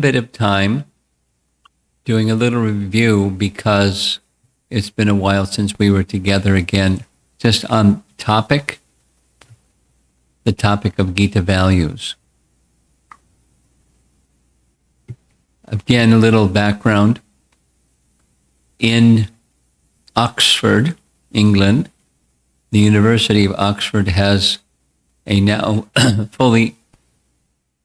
bit of time doing a little review because it's been a while since we were together again, just on the topic of Gita values. Again, a little background. In Oxford, England, the University of Oxford has a now fully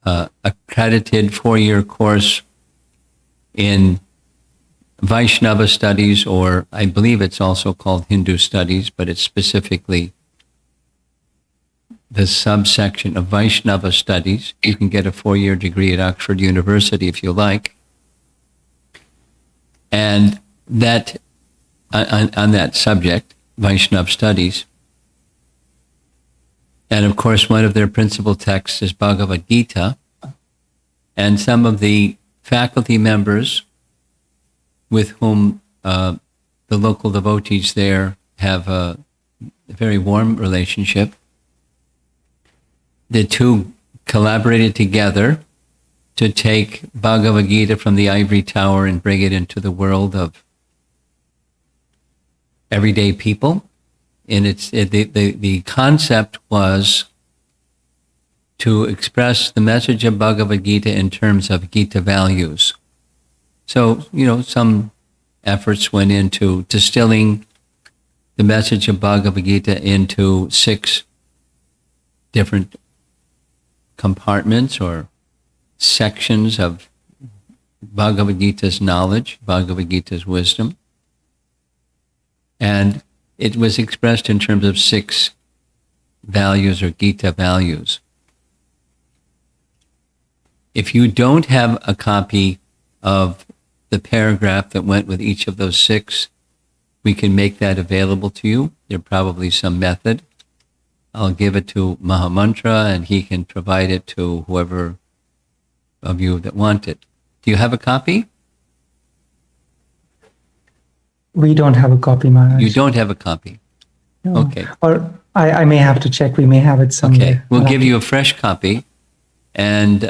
accredited 4-year course in Vaishnava studies, or I believe it's also called Hindu studies, but it's specifically the subsection of Vaishnava studies. You can get a 4-year degree at Oxford University if you like. And that, on that subject, Vaishnava studies. And of course, one of their principal texts is Bhagavad Gita. And some of the faculty members with whom the local devotees there have a very warm relationship, the two collaborated together to take Bhagavad Gita from the ivory tower and bring it into the world of everyday people. And the concept was to express the message of Bhagavad Gita in terms of Gita values. So, some efforts went into distilling the message of Bhagavad Gita into 6 different compartments or sections of Bhagavad Gita's knowledge, Bhagavad Gita's wisdom. And it was expressed in terms of 6 values or Gita values. If you don't have a copy of the paragraph that went with each of those 6, we can make that available to you. There's probably some method. I'll give it to Mahamantra and he can provide it to whoever of you that want it. Do you have a copy? We don't have a copy, Maharaj. You don't have a copy? No. Okay. Or I may have to check. We may have it somewhere. Okay. We'll give you a fresh copy and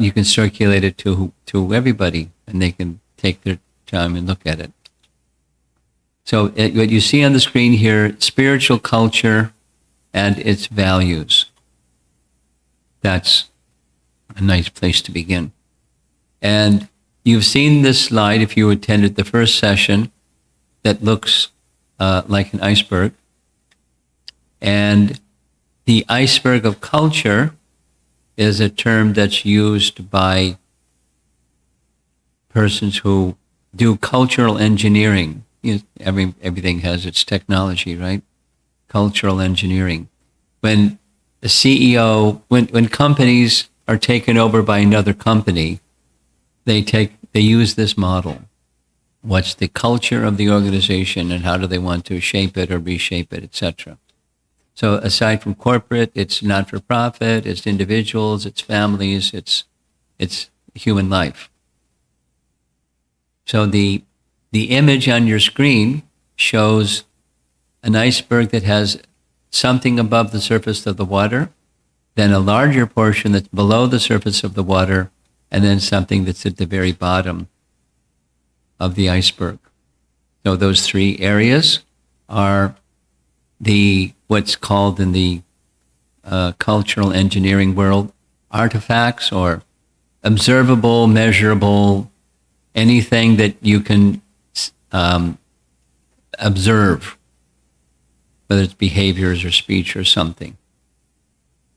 you can circulate it to everybody and they can take their time and look at it. So what you see on the screen here, spiritual culture and its values. That's a nice place to begin. And you've seen this slide if you attended the first session that looks like an iceberg. And the iceberg of culture is a term that's used by persons who do cultural engineering. Everything has its technology, right? Cultural engineering. When the CEO, when companies are taken over by another company, they use this model. What's the culture of the organization and how do they want to shape it or reshape it, etc. So aside from corporate, it's not-for-profit, it's individuals, it's families, it's human life. So the image on your screen shows an iceberg that has something above the surface of the water, then a larger portion that's below the surface of the water, and then something that's at the very bottom of the iceberg. So those 3 areas are what's called in the cultural engineering world artifacts or observable, measurable, anything that you can observe, whether it's behaviors or speech or something,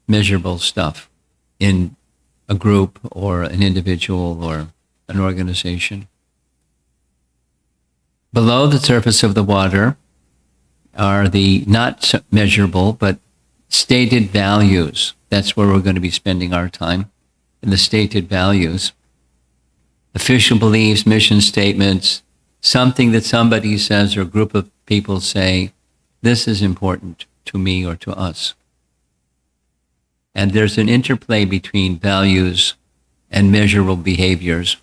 measurable stuff in a group or an individual or an organization. Below the surface of the water are the not measurable but stated values. That's where we're going to be spending our time, in the stated values. Official beliefs, mission statements, something that somebody says or a group of people say, this is important to me or to us. And there's an interplay between values and measurable behaviors.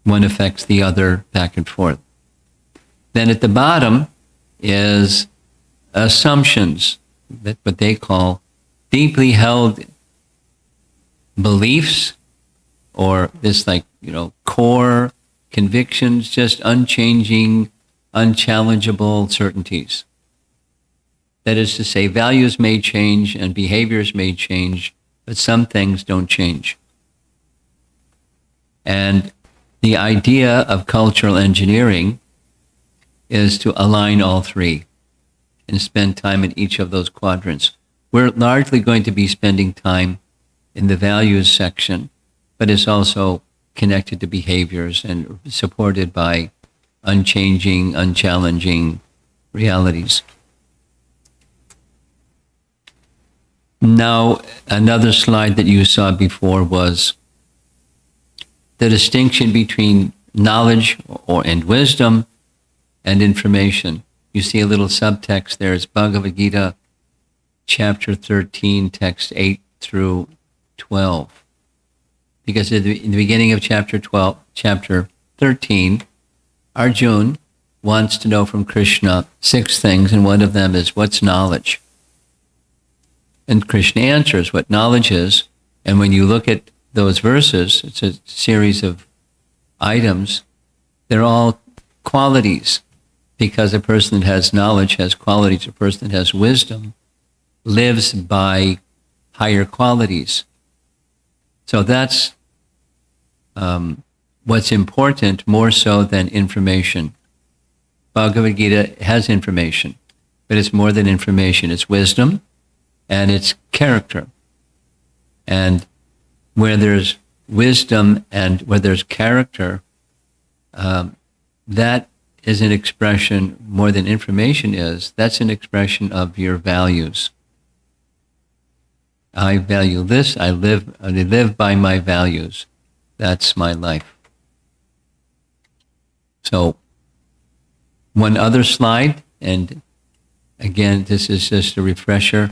One affects the other back and forth. Then at the bottom is assumptions, that what they call deeply held beliefs or this core convictions, just unchanging, unchallengeable certainties. That is to say, values may change and behaviors may change, but some things don't change. And the idea of cultural engineering is to align all three and spend time in each of those quadrants. We're largely going to be spending time in the values section, but it's also connected to behaviors and supported by unchanging, unchallenging realities. Now, another slide that you saw before was the distinction between knowledge and wisdom and information. You see a little subtext there. It's Bhagavad Gita, chapter 13, text 8 through 12. Because in the beginning of chapter 13, Arjuna wants to know from Krishna 6 things, and one of them is, what's knowledge? And Krishna answers what knowledge is. And when you look at those verses, it's a series of items. They're all qualities, because a person that has knowledge has qualities. A person that has wisdom lives by higher qualities. So that's what's important, more so than information. Bhagavad Gita has information, but it's more than information. It's wisdom and it's character. And where there's wisdom and where there's character, that is an expression, more than information is, that's an expression of your values. I value this, I live by my values. That's my life. So, one other slide, and again, this is just a refresher.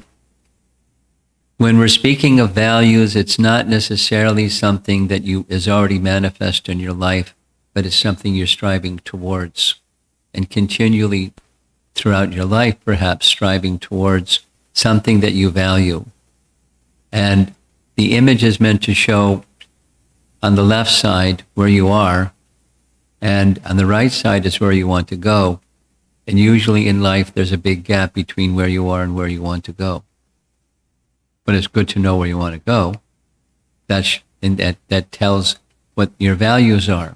When we're speaking of values, it's not necessarily something that is already manifest in your life, but it's something you're striving towards, and continually throughout your life, perhaps striving towards something that you value. And the image is meant to show on the left side where you are, and on the right side is where you want to go. And usually in life, there's a big gap between where you are and where you want to go. But it's good to know where you want to go. That tells what your values are.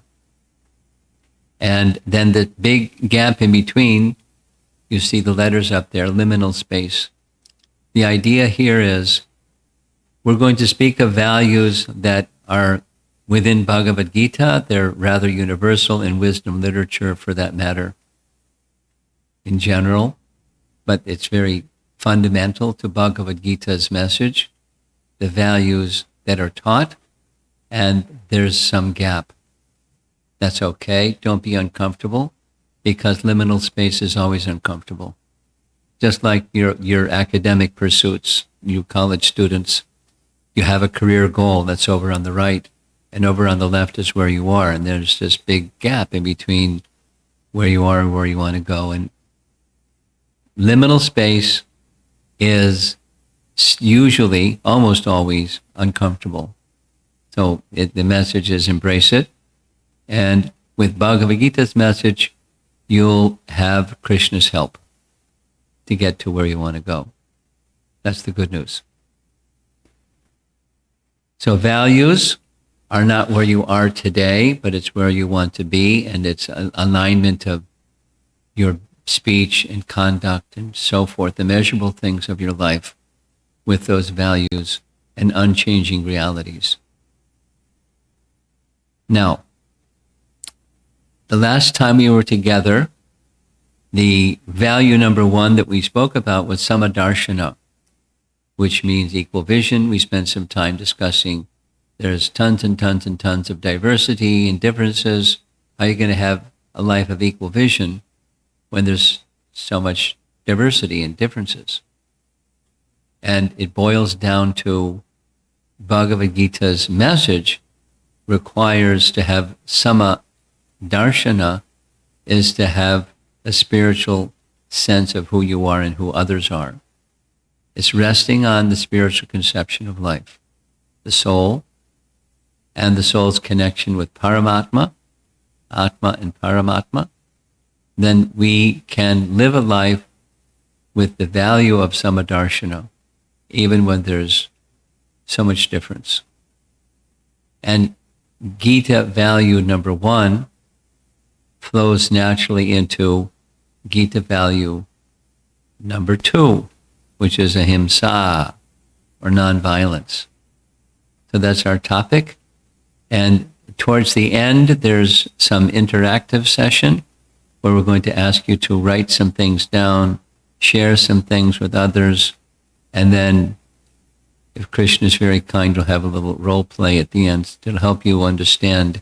And then the big gap in between, you see the letters up there, liminal space. The idea here is we're going to speak of values that are within Bhagavad Gita. They're rather universal in wisdom literature, for that matter, in general. But it's very fundamental to Bhagavad Gita's message, the values that are taught, and there's some gap. That's okay. Don't be uncomfortable, because liminal space is always uncomfortable. Just like your academic pursuits, you college students, you have a career goal that's over on the right, and over on the left is where you are, and there's this big gap in between where you are and where you want to go. And liminal space is usually, almost always, uncomfortable. So the message is embrace it. And with Bhagavad Gita's message, you'll have Krishna's help to get to where you want to go. That's the good news. So values are not where you are today, but it's where you want to be, and it's an alignment of your speech and conduct and so forth, the measurable things of your life with those values and unchanging realities. Now, the last time we were together, the value number 1 that we spoke about was samadarshana, which means equal vision. We spent some time discussing there's tons and tons and tons of diversity and differences. How are you going to have a life of equal vision when there's so much diversity and differences? And it boils down to Bhagavad Gita's message requires to have sama darshana, is to have a spiritual sense of who you are and who others are. It's resting on the spiritual conception of life, the soul, and the soul's connection with Paramatma, Atma and Paramatma, then we can live a life with the value of Samadarshana, even when there's so much difference. And Gita value number 1 flows naturally into Gita value number 2, which is ahimsa, or nonviolence. So that's our topic. And towards the end, there's some interactive session where we're going to ask you to write some things down, share some things with others, and then, if Krishna is very kind, we'll have a little role play at the end to help you understand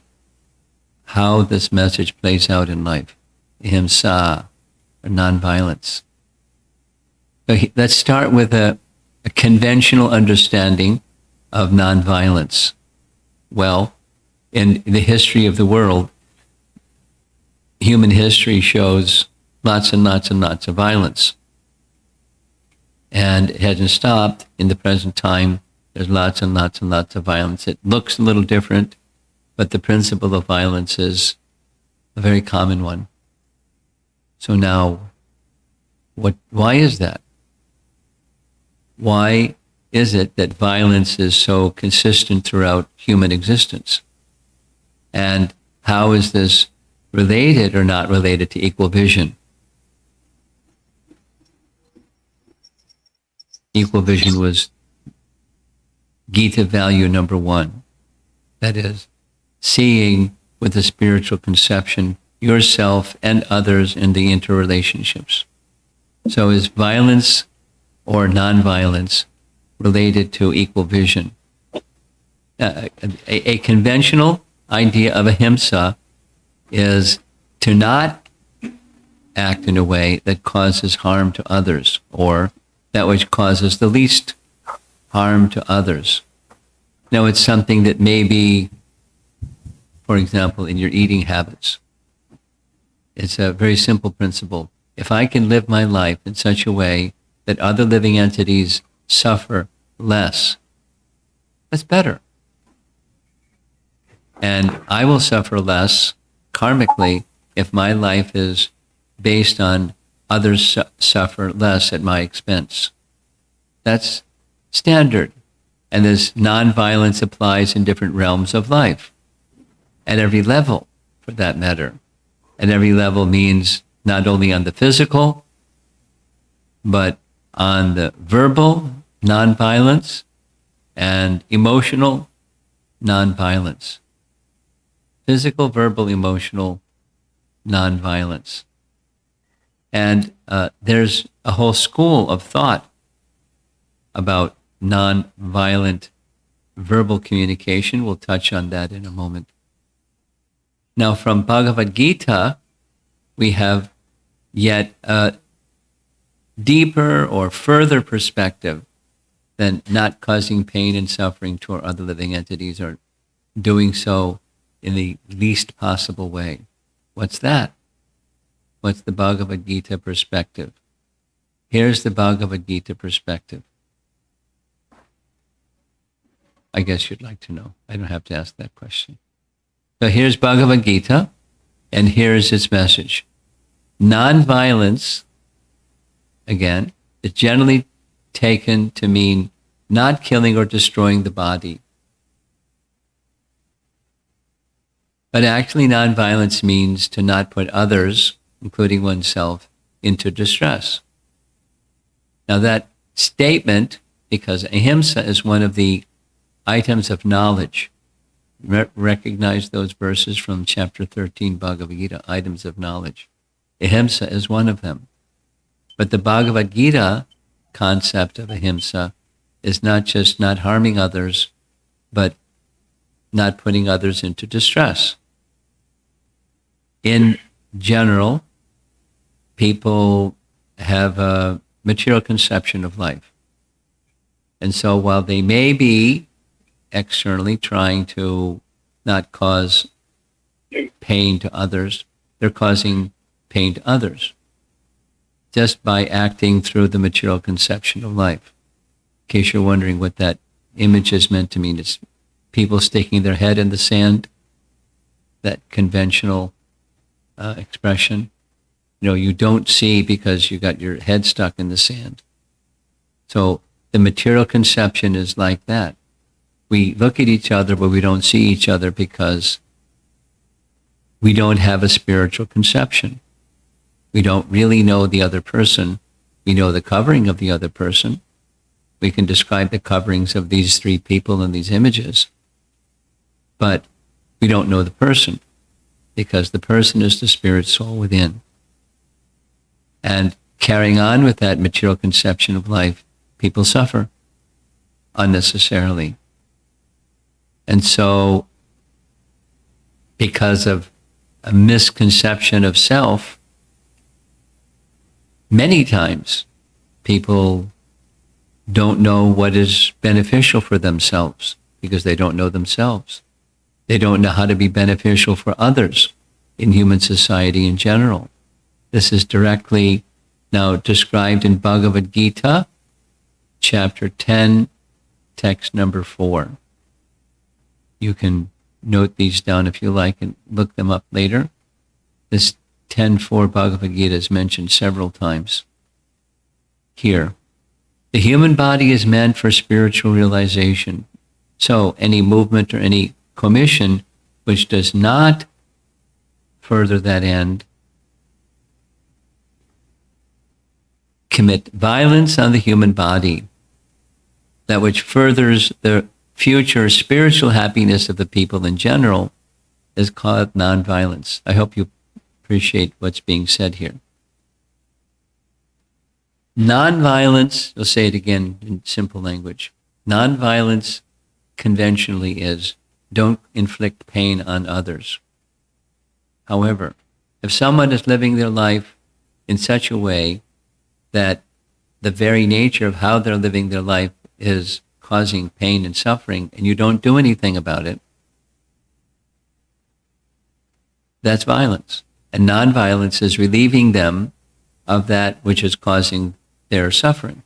how this message plays out in life. Ahimsa, or nonviolence. So let's start with a conventional understanding of nonviolence. Well, in the history of the world, human history shows lots and lots and lots of violence. And it hasn't stopped. In the present time, there's lots and lots and lots of violence. It looks a little different, but the principle of violence is a very common one. So now, why is that? Why is it that violence is so consistent throughout human existence? And how is this related or not related to equal vision? Equal vision was Gita value number 1. That is, seeing with a spiritual conception yourself and others in the interrelationships. So is violence or nonviolence related to equal vision? A conventional idea of ahimsa is to not act in a way that causes harm to others, or that which causes the least harm to others. Now, it's something that may be, for example, in your eating habits. It's a very simple principle. If I can live my life in such a way that other living entities suffer less, that's better. And I will suffer less karmically if my life is based on others suffer less at my expense. That's standard. And this nonviolence applies in different realms of life, at every level, for that matter. At every level means not only on the physical, but on the verbal nonviolence and emotional nonviolence. Physical, verbal, emotional nonviolence. And there's a whole school of thought about nonviolent verbal communication. We'll touch on that in a moment. Now, from Bhagavad Gita, we have yet a deeper or further perspective than not causing pain and suffering to our other living entities, or doing so in the least possible way. What's that? What's the Bhagavad Gita perspective? Here's the Bhagavad Gita perspective. I guess you'd like to know. I don't have to ask that question. So here's Bhagavad Gita, and here's its message. Nonviolence, again, is generally taken to mean not killing or destroying the body. But actually, nonviolence means to not put others, including oneself, into distress. Now that statement, because ahimsa is one of the items of knowledge, recognize those verses from chapter 13 Bhagavad Gita, items of knowledge. Ahimsa is one of them. But the Bhagavad Gita concept of ahimsa is not just not harming others, but not putting others into distress. In general, people have a material conception of life. And so while they may be externally trying to not cause pain to others, they're causing pain to others just by acting through the material conception of life. In case you're wondering what that image is meant to mean, it's people sticking their head in the sand, that conventional expression. You don't see because you got your head stuck in the sand. So the material conception is like that. We look at each other, but we don't see each other because we don't have a spiritual conception. We don't really know the other person. We know the covering of the other person. We can describe the coverings of these three people in these images, but we don't know the person because the person is the spirit soul within. And carrying on with that material conception of life, people suffer unnecessarily. And so, because of a misconception of self, many times people don't know what is beneficial for themselves because they don't know themselves. They don't know how to be beneficial for others in human society in general. This is directly now described in Bhagavad Gita, chapter 10, text number 4. You can note these down if you like and look them up later. This 10:4 Bhagavad Gita is mentioned several times here. The human body is meant for spiritual realization. So any movement or any commission which does not further that end, commit violence on the human body, that which furthers the future spiritual happiness of the people in general, is called nonviolence. I hope you appreciate what's being said here. Nonviolence, I'll say it again in simple language. Nonviolence conventionally is don't inflict pain on others. However, if someone is living their life in such a way that the very nature of how they're living their life is causing pain and suffering, and you don't do anything about it, that's violence. And nonviolence is relieving them of that which is causing their suffering.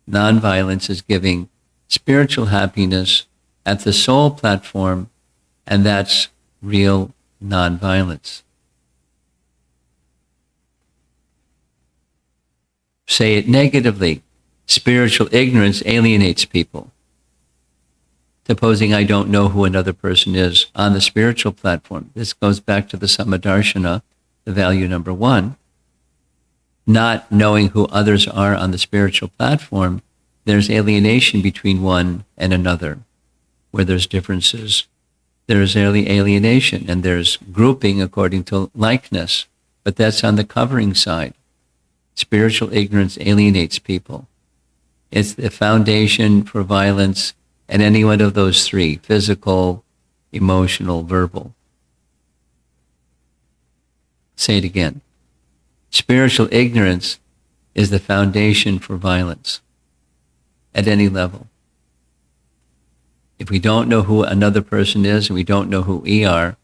Nonviolence is giving spiritual happiness at the soul platform, and that's real nonviolence. Say it negatively. Spiritual ignorance alienates people. Supposing I don't know who another person is on the spiritual platform. This goes back to the Samadarshana, the value number 1. Not knowing who others are on the spiritual platform, there's alienation between one and another. Where there's differences, there's alienation, and there's grouping according to likeness. But that's on the covering side. Spiritual ignorance alienates people. It's the foundation for violence at any one of those three: physical, emotional, verbal. Say it again. Spiritual ignorance is the foundation for violence at any level. If we don't know who another person is and we don't know who we are,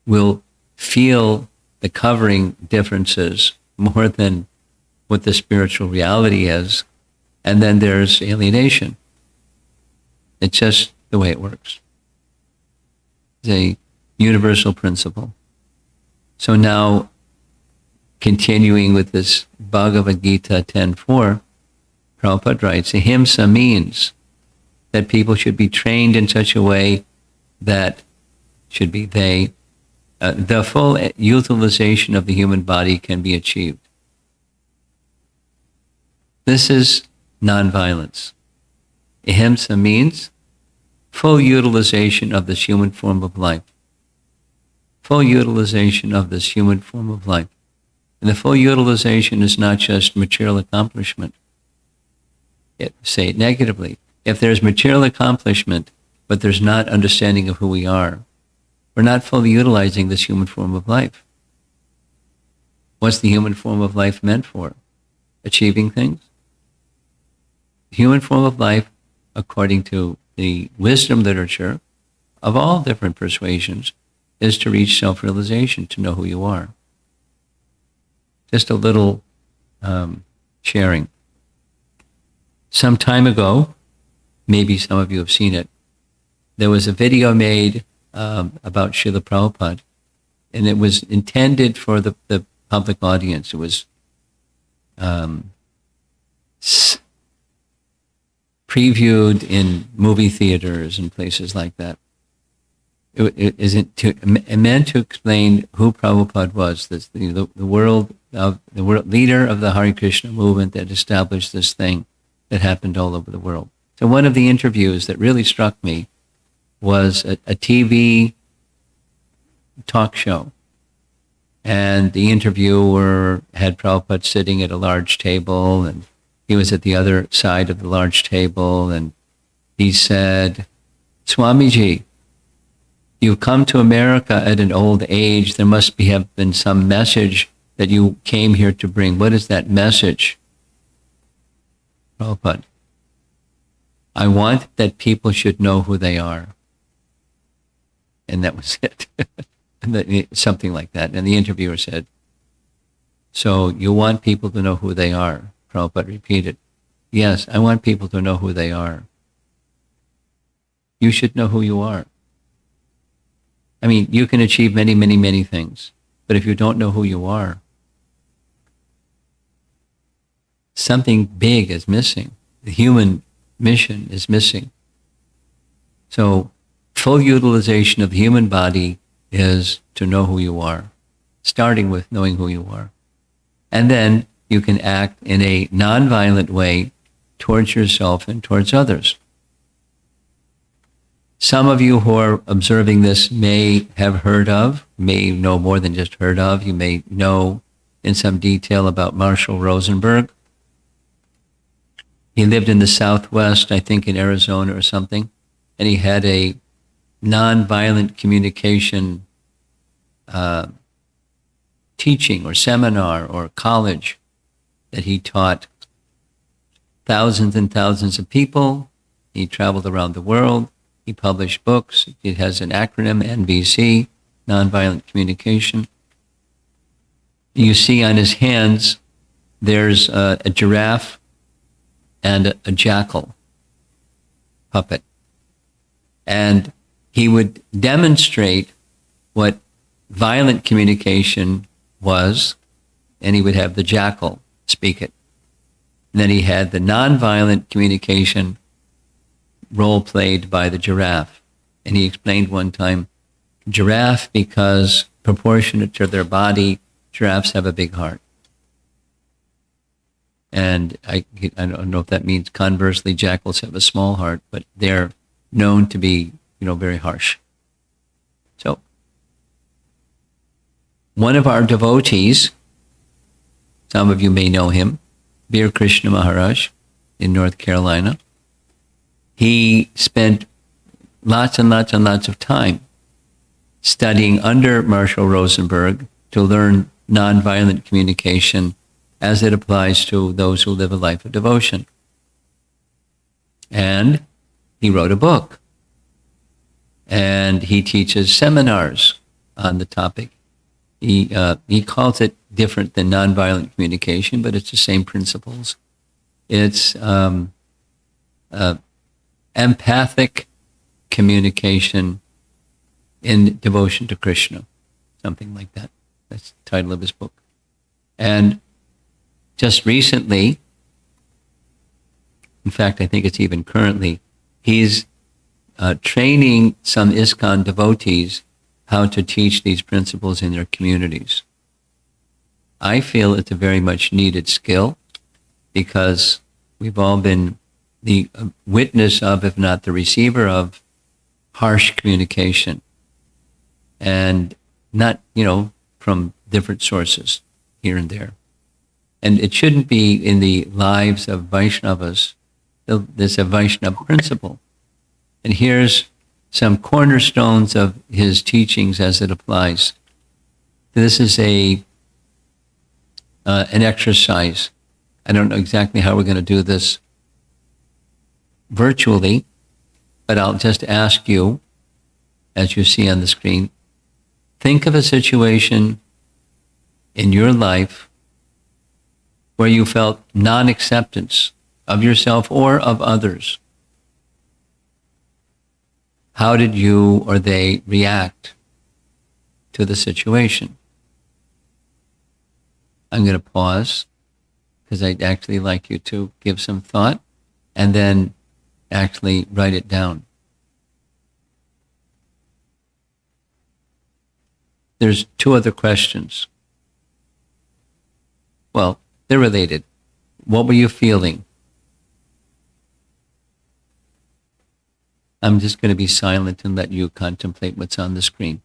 we'll feel the covering differences more than what the spiritual reality is. And then there's alienation. It's just the way it works. It's a universal principle. So now, continuing with this Bhagavad Gita 10.4, Prabhupada writes, ahimsa means that people should be trained in such a way that should be the full utilization of the human body can be achieved. This is nonviolence. Ahimsa means full utilization of this human form of life. Full utilization of this human form of life. And the full utilization is not just material accomplishment. Say it negatively. If there's material accomplishment, but there's not understanding of who we are, we're not fully utilizing this human form of life. What's the human form of life meant for? Achieving things? The human form of life, according to the wisdom literature of all different persuasions, is to reach self-realization, to know who you are. Just a little sharing. Some time ago, maybe some of you have seen it, there was a video made about Srila Prabhupada, and it was intended for the public audience. It was previewed in movie theaters and places like that. It meant to explain who Prabhupada was, the world leader of the Hare Krishna movement that established this thing that happened all over the world. So one of the interviews that really struck me was a TV talk show. And the interviewer had Prabhupada sitting at a large table, and he was at the other side of the large table, and he said, "Swamiji, you've come to America at an old age. There must have been some message that you came here to bring. What is that message?" Prabhupada, "I want that people should know who they are." And that was it. Something like that. And the interviewer said, "So you want people to know who they are?" Prabhupada repeated, "Yes, I want people to know who they are." You should know who you are. I mean, you can achieve many, many, many things. But if you don't know who you are, something big is missing. The human mission is missing. So full utilization of the human body is to know who you are, starting with knowing who you are. And then you can act in a nonviolent way towards yourself and towards others. Some of you who are observing this may have heard of, may know more than just heard of. You may know in some detail about Marshall Rosenberg. He lived in the Southwest, I think in Arizona or something, and he had a nonviolent communication teaching or seminar or college that he taught thousands and thousands of people. He traveled around the world. He published books. It has an acronym, NVC, Nonviolent Communication. You see on his hands, there's a giraffe and a jackal puppet. And he would demonstrate what violent communication was, and he would have the jackal speak it. And then he had the nonviolent communication role played by the giraffe. And he explained one time, giraffe, because proportionate to their body, giraffes have a big heart. And I don't know if that means conversely jackals have a small heart, but they're known to be, very harsh. So one of our devotees, some of you may know him, Bir Krishna Maharaj in North Carolina. He spent lots and lots and lots of time studying under Marshall Rosenberg to learn nonviolent communication as it applies to those who live a life of devotion. And he wrote a book. And he teaches seminars on the topic. He calls it different than nonviolent communication, but it's the same principles. It's empathic communication in devotion to Krishna, something like that. That's the title of his book. And just recently, in fact, I think it's even currently, he's training some ISKCON devotees how to teach these principles in their communities. I feel it's a very much needed skill because we've all been the witness of, if not the receiver of, harsh communication. And not, from different sources here and there. And it shouldn't be in the lives of Vaishnavas. There's a Vaishnava principle. And here's some cornerstones of his teachings as it applies. This is an exercise. I don't know exactly how we're going to do this virtually, but I'll just ask you, as you see on the screen, think of a situation in your life where you felt non-acceptance of yourself or of others. how did you or they react to the situation? I'm going to pause because I'd actually like you to give some thought and then actually write it down. There's two other questions. Well, they're related. What were you feeling? I'm just going to be silent and let you contemplate what's on the screen.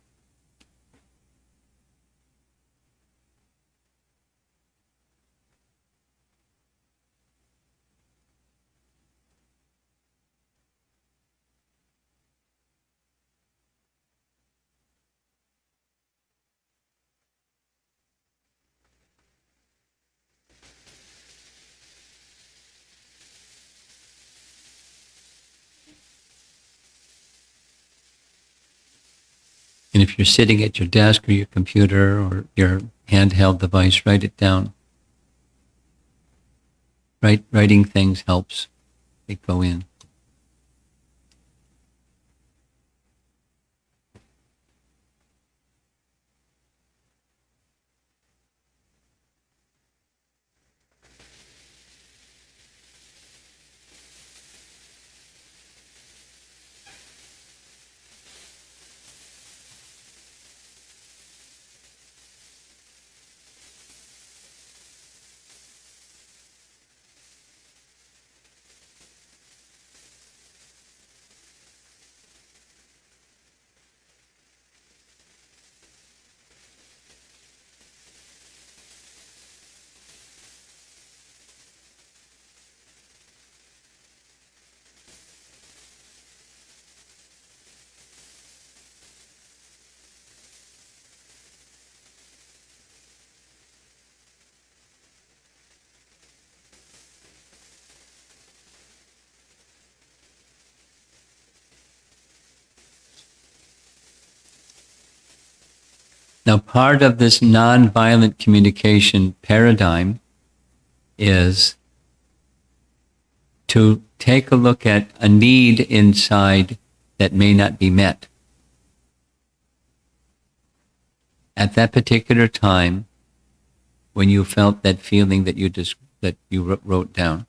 And if you're sitting at your desk or your computer or your handheld device, write it down. Writing things helps. They go in. Now, part of this nonviolent communication paradigm is to take a look at a need inside that may not be met. At that particular time, when you felt that feeling that you wrote down,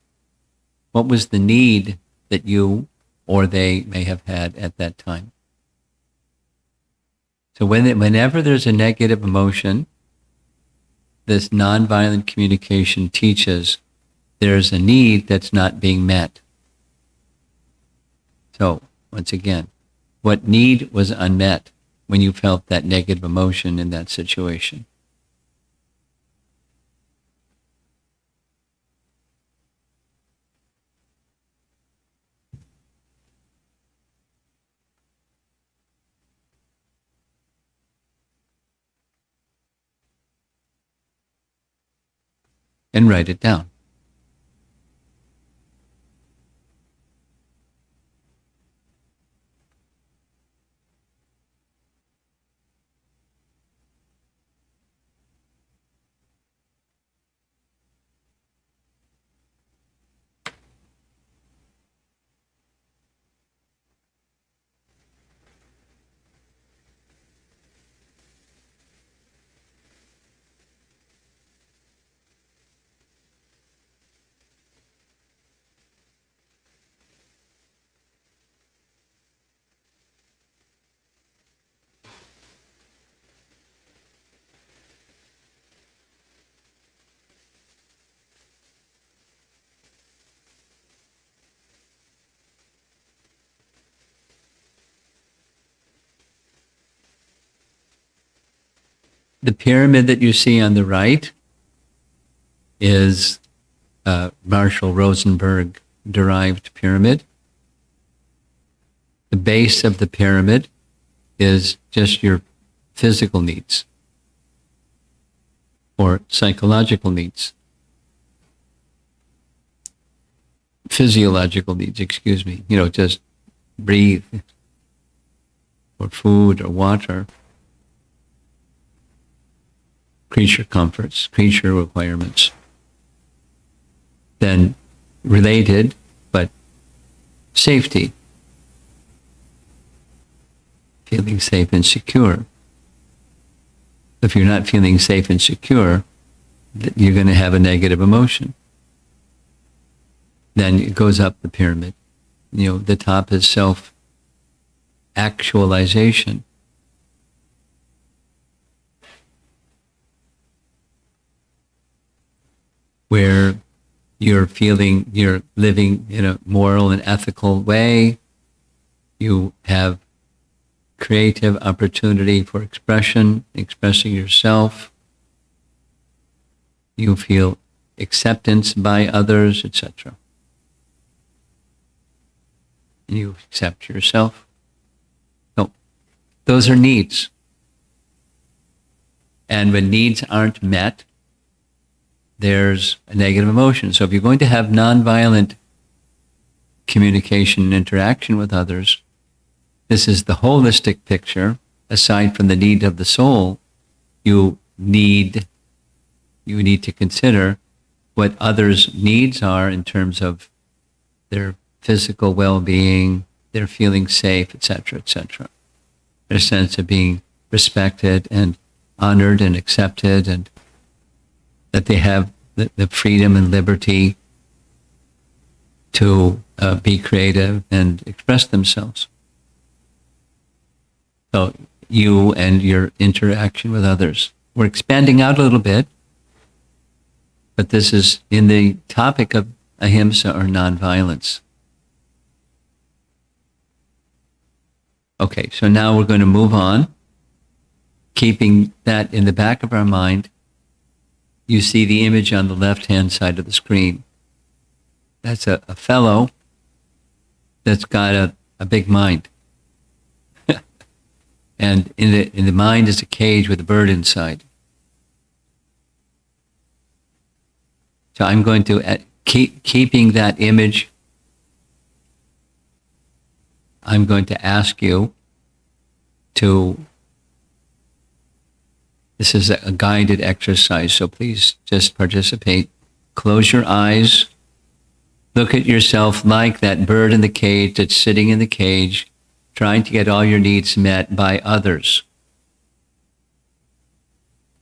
what was the need that you or they may have had at that time? So whenever there's a negative emotion, this nonviolent communication teaches there's a need that's not being met. So, once again, what need was unmet when you felt that negative emotion in that situation? And write it down. The pyramid that you see on the right is Marshall Rosenberg derived pyramid. The base of the pyramid is just your physical needs or psychological needs. Physiological needs, excuse me. Just breathe or food or water. Creature comforts, creature requirements. Then related, but safety. feeling safe and secure. If you're not feeling safe and secure, you're going to have a negative emotion. Then it goes up the pyramid. The top is self-actualization. Where you're living in a moral and ethical way. You have creative opportunity for expressing yourself. You feel acceptance by others, etc. And you accept yourself. So those are needs. And when needs aren't met, there's a negative emotion. So if you're going to have nonviolent communication and interaction with others, this is the holistic picture. Aside from the need of the soul, you need to consider what others' needs are in terms of their physical well-being, their feeling safe, etc., etc. Their sense of being respected and honored and accepted, and that they have the freedom and liberty to be creative and express themselves. So you and your interaction with others. We're expanding out a little bit, but this is in the topic of ahimsa or nonviolence. Okay, so now we're going to move on. Keeping that in the back of our mind, you see the image on the left-hand side of the screen. That's a fellow that's got a big mind. And in the mind is a cage with a bird inside. So I'm going to, keeping that image, I'm going to ask you to, this is a guided exercise, so please just participate. Close your eyes. Look at yourself like that bird in the cage that's sitting in the cage, trying to get all your needs met by others.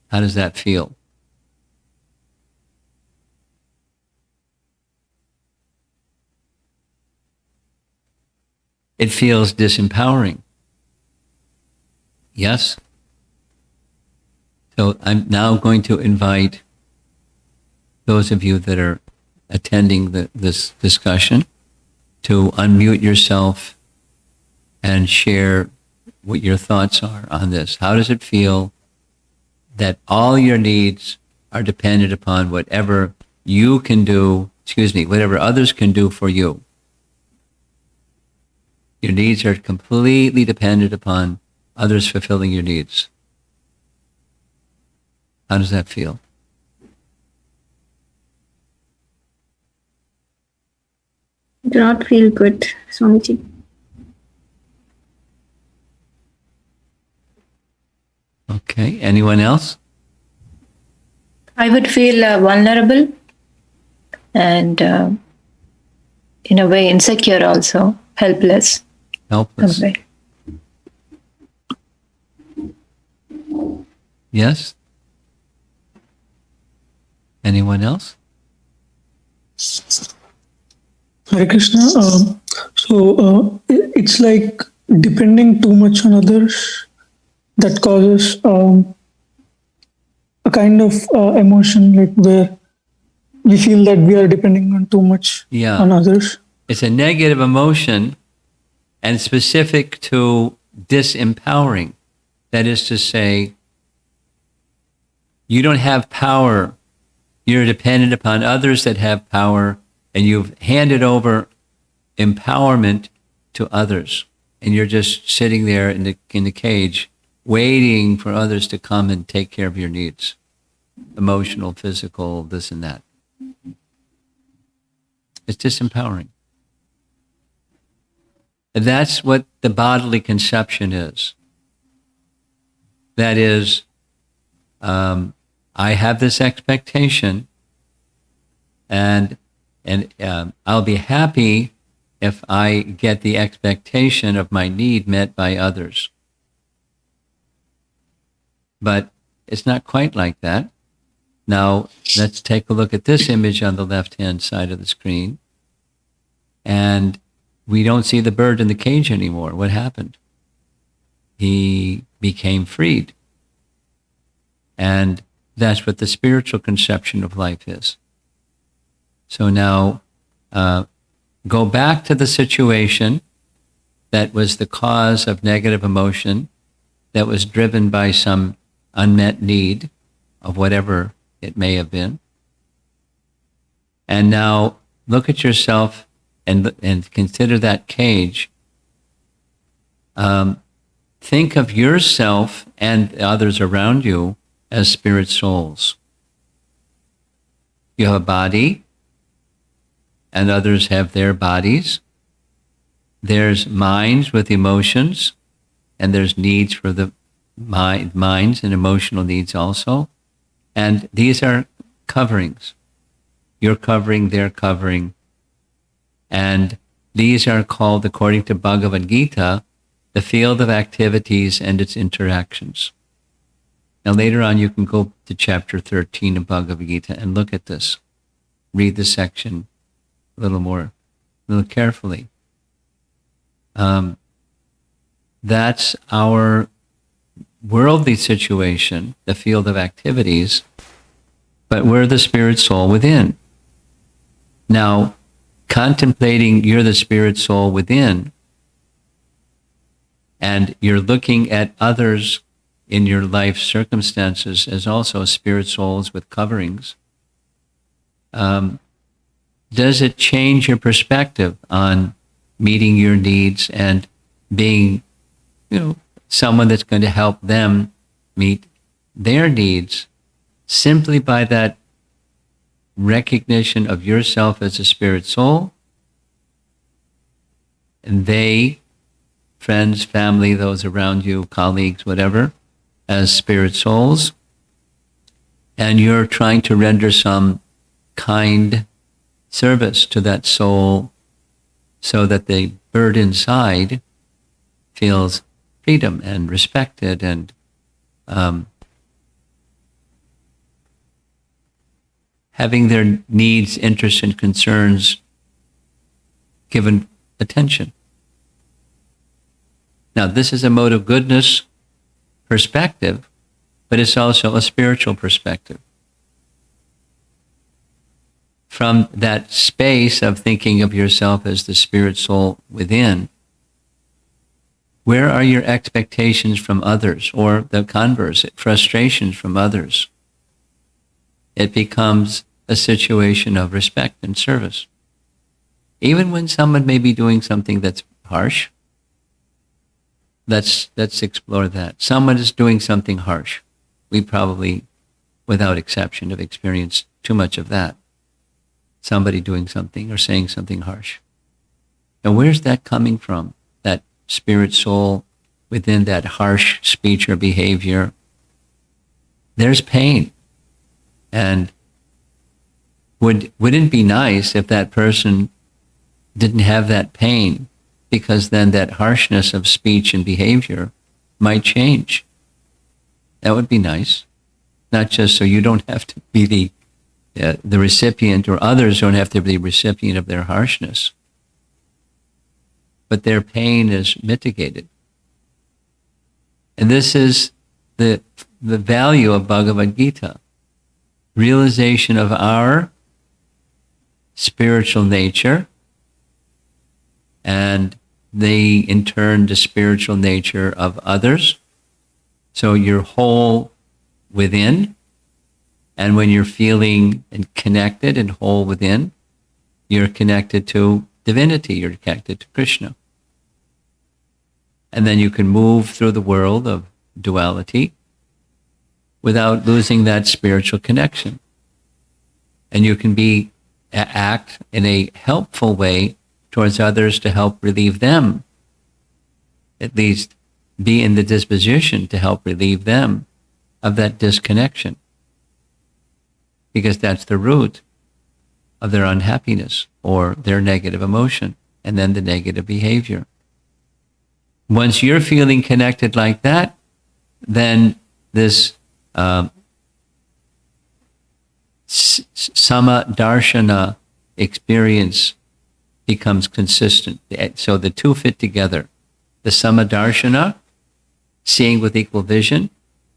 How does that feel? It feels disempowering. Yes? So I'm now going to invite those of you that are attending this discussion to unmute yourself and share what your thoughts are on this. How does it feel that all your needs are dependent upon whatever you can do, whatever others can do for you? Your needs are completely dependent upon others fulfilling your needs. How does that feel? Do not feel good, Swamiji. Okay, anyone else? I would feel vulnerable and in a way insecure also, helpless. Helpless. Okay. Yes? Anyone else? Hare Krishna. It's like depending too much on others that causes a kind of emotion, like where we feel that we are depending on too much on others. It's a negative emotion and specific to disempowering. That is to say, you don't have power. You're dependent upon others that have power, and you've handed over empowerment to others. And you're just sitting there in the cage, waiting for others to come and take care of your needs. Emotional, physical, this and that. It's disempowering. And that's what the bodily conception is. That is, I have this expectation, and I'll be happy if I get the expectation of my need met by others. But it's not quite like that. Now, let's take a look at this image on the left-hand side of the screen. And we don't see the bird in the cage anymore. What happened? He became freed. And that's what the spiritual conception of life is. So now, go back to the situation that was the cause of negative emotion, that was driven by some unmet need of whatever it may have been. And now look at yourself and consider that cage. Think of yourself and others around you as spirit souls. You have a body, and others have their bodies. There's minds with emotions, and there's needs for the minds and emotional needs also. And these are coverings. You're covering, they're covering. And these are called, according to Bhagavad Gita, the field of activities and its interactions. Now later on you can go to chapter 13 of Bhagavad Gita and look at this. Read the section a little carefully. That's our worldly situation, the field of activities, but we're the spirit soul within. Now, contemplating you're the spirit soul within, and you're looking at others in your life circumstances as also spirit souls with coverings, does it change your perspective on meeting your needs and being, someone that's going to help them meet their needs simply by that recognition of yourself as a spirit soul, and they, friends, family, those around you, colleagues, whatever, as spirit souls, and you're trying to render some kind service to that soul so that the bird inside feels freedom and respected and having their needs, interests, and concerns given attention. Now, this is a mode of goodness perspective, but it's also a spiritual perspective. From that space of thinking of yourself as the spirit soul within, where are your expectations from others, or the converse, frustrations from others? It becomes a situation of respect and service. Even when someone may be doing something that's harsh, let's explore that. Someone is doing something harsh. We probably, without exception, have experienced too much of that. Somebody doing something or saying something harsh. And where's that coming from? That spirit soul within that harsh speech or behavior. There's pain. And wouldn't it be nice if that person didn't have that pain, because then that harshness of speech and behavior might change. That would be nice. Not just so you don't have to be the recipient, or others don't have to be the recipient of their harshness, but their pain is mitigated. And this is the value of Bhagavad Gita. Realization of our spiritual nature, and in turn, the spiritual nature of others. So you're whole within, and when you're feeling and connected and whole within, you're connected to divinity, you're connected to Krishna. And then you can move through the world of duality without losing that spiritual connection. And you can act in a helpful way towards others to help relieve them, at least be in the disposition to help relieve them of that disconnection, because that's the root of their unhappiness or their negative emotion, and then the negative behavior. Once you're feeling connected like that, then this sama-darshana experience becomes consistent. So the two fit together. The sama-darshana, seeing with equal vision,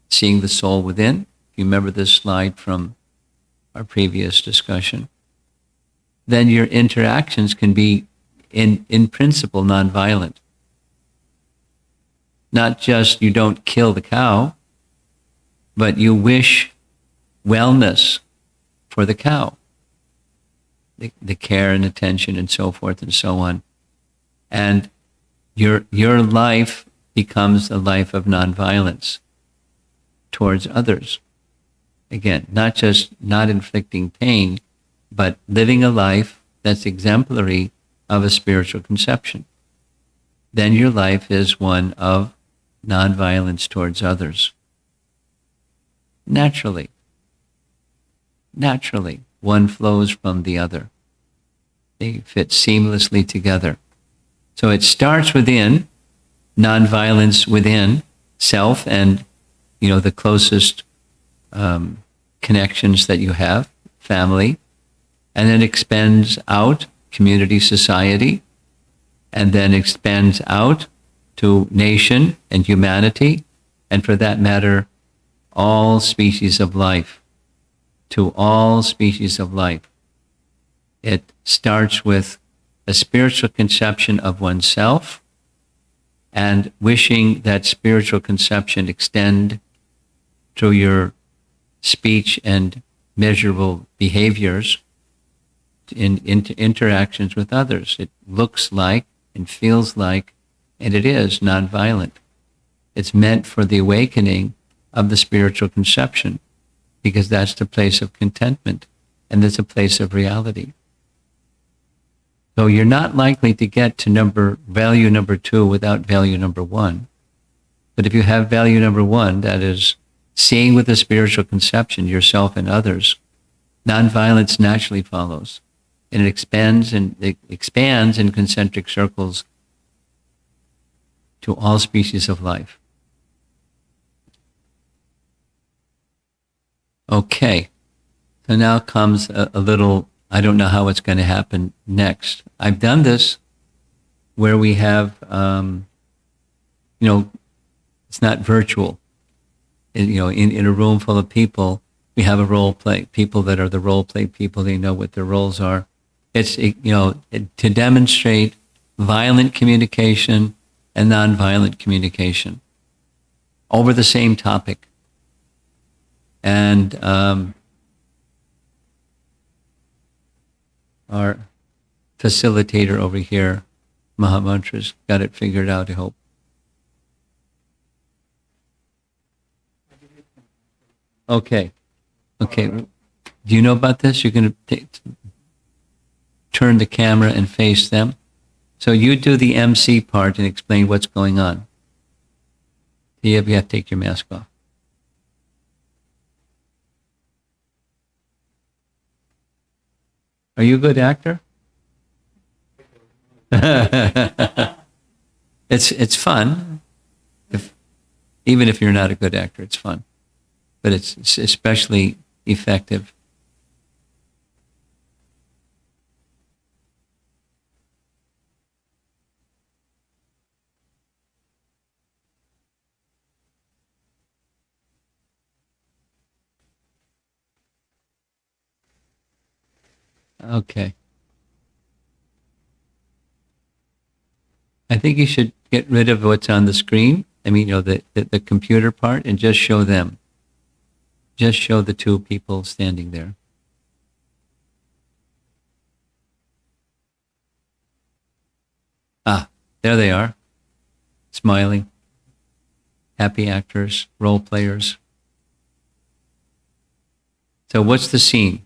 seeing the soul within. You remember this slide from our previous discussion. Then your interactions can be, in principle, nonviolent. Not just you don't kill the cow, but you wish wellness for the cow. The care and attention and so forth and so on. And your life becomes a life of nonviolence towards others. Again, not just not inflicting pain, but living a life that's exemplary of a spiritual conception. Then your life is one of nonviolence towards others. Naturally, one flows from the other. They fit seamlessly together. So it starts within, nonviolence within self and, the closest connections that you have, family, and then expands out, community, society, and then expands out to nation and humanity, and for that matter, all species of life, to all species of life. It starts with a spiritual conception of oneself and wishing that spiritual conception extend through your speech and measurable behaviors in interactions with others. It looks like and feels like, and it is nonviolent. It's meant for the awakening of the spiritual conception, because that's the place of contentment and that's a place of reality. So you're not likely to get to value number 2 without value number 1. But if you have value number 1, that is seeing with a spiritual conception yourself and others, nonviolence naturally follows. And it expands in concentric circles to all species of life. Okay, so now comes a little, I don't know how it's going to happen next. I've done this where we have, it's not virtual. In a room full of people, we have a role play. People that are the role play people, they know what their roles are. It's, to demonstrate violent communication and nonviolent communication over the same topic. And our facilitator over here, Mahamantra's got it figured out, I hope. Okay. Do you know about this? You're going to turn the camera and face them. So you do the MC part and explain what's going on. You have to take your mask off. Are you a good actor? It's fun. Even if you're not a good actor, it's fun. But it's especially effective. Okay. I think you should get rid of what's on the screen. I mean, the computer part, and just show them. Just show the two people standing there. There they are, smiling. Happy actors, role players. So what's the scene?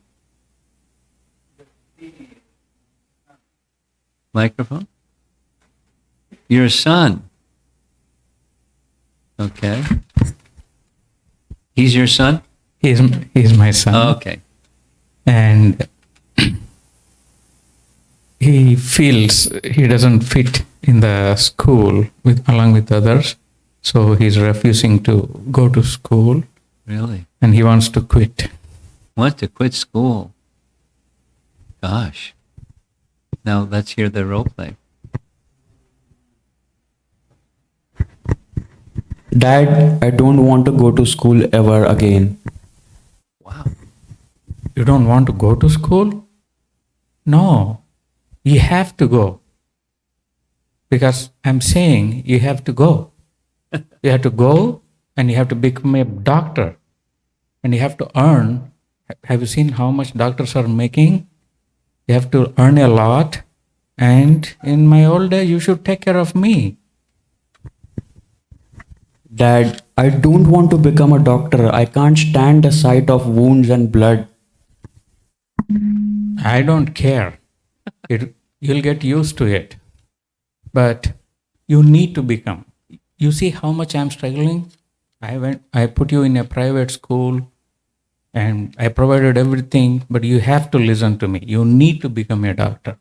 Microphone? Your son. Okay. He's your son? He's my son. Oh, okay. And he feels he doesn't fit in the school along with others. So he's refusing to go to school Really? and he wants to quit. Want to quit school? Gosh. Now let's hear the role play. Dad, I don't want to go to school ever again. Wow. You don't want to go to school? No, you have to go. Because I'm saying you have to go. You have to go and you have to become a doctor. And you have to earn. Have you seen how much doctors are making? You have to earn a lot. And in my old age, you should take care of me. Dad, I don't want to become a doctor. I can't stand the sight of wounds and blood. I don't care. You'll get used to it. But you need to become. You see how much I'm struggling? I put you in a private school and I provided everything, but you have to listen to me. You need to become a doctor.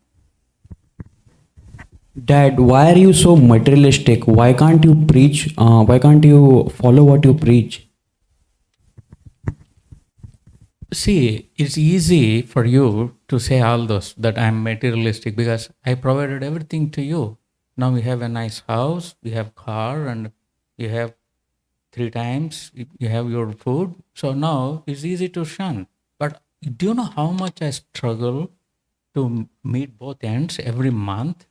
Dad, why are you so materialistic? Why can't you preach? Why can't you follow what you preach? See, it's easy for you to say all those that I'm materialistic because I provided everything to you. Now we have a nice house, we have car, and you have 3 times, you have your food. So now it's easy to shun. But do you know how much I struggle to meet both ends every month?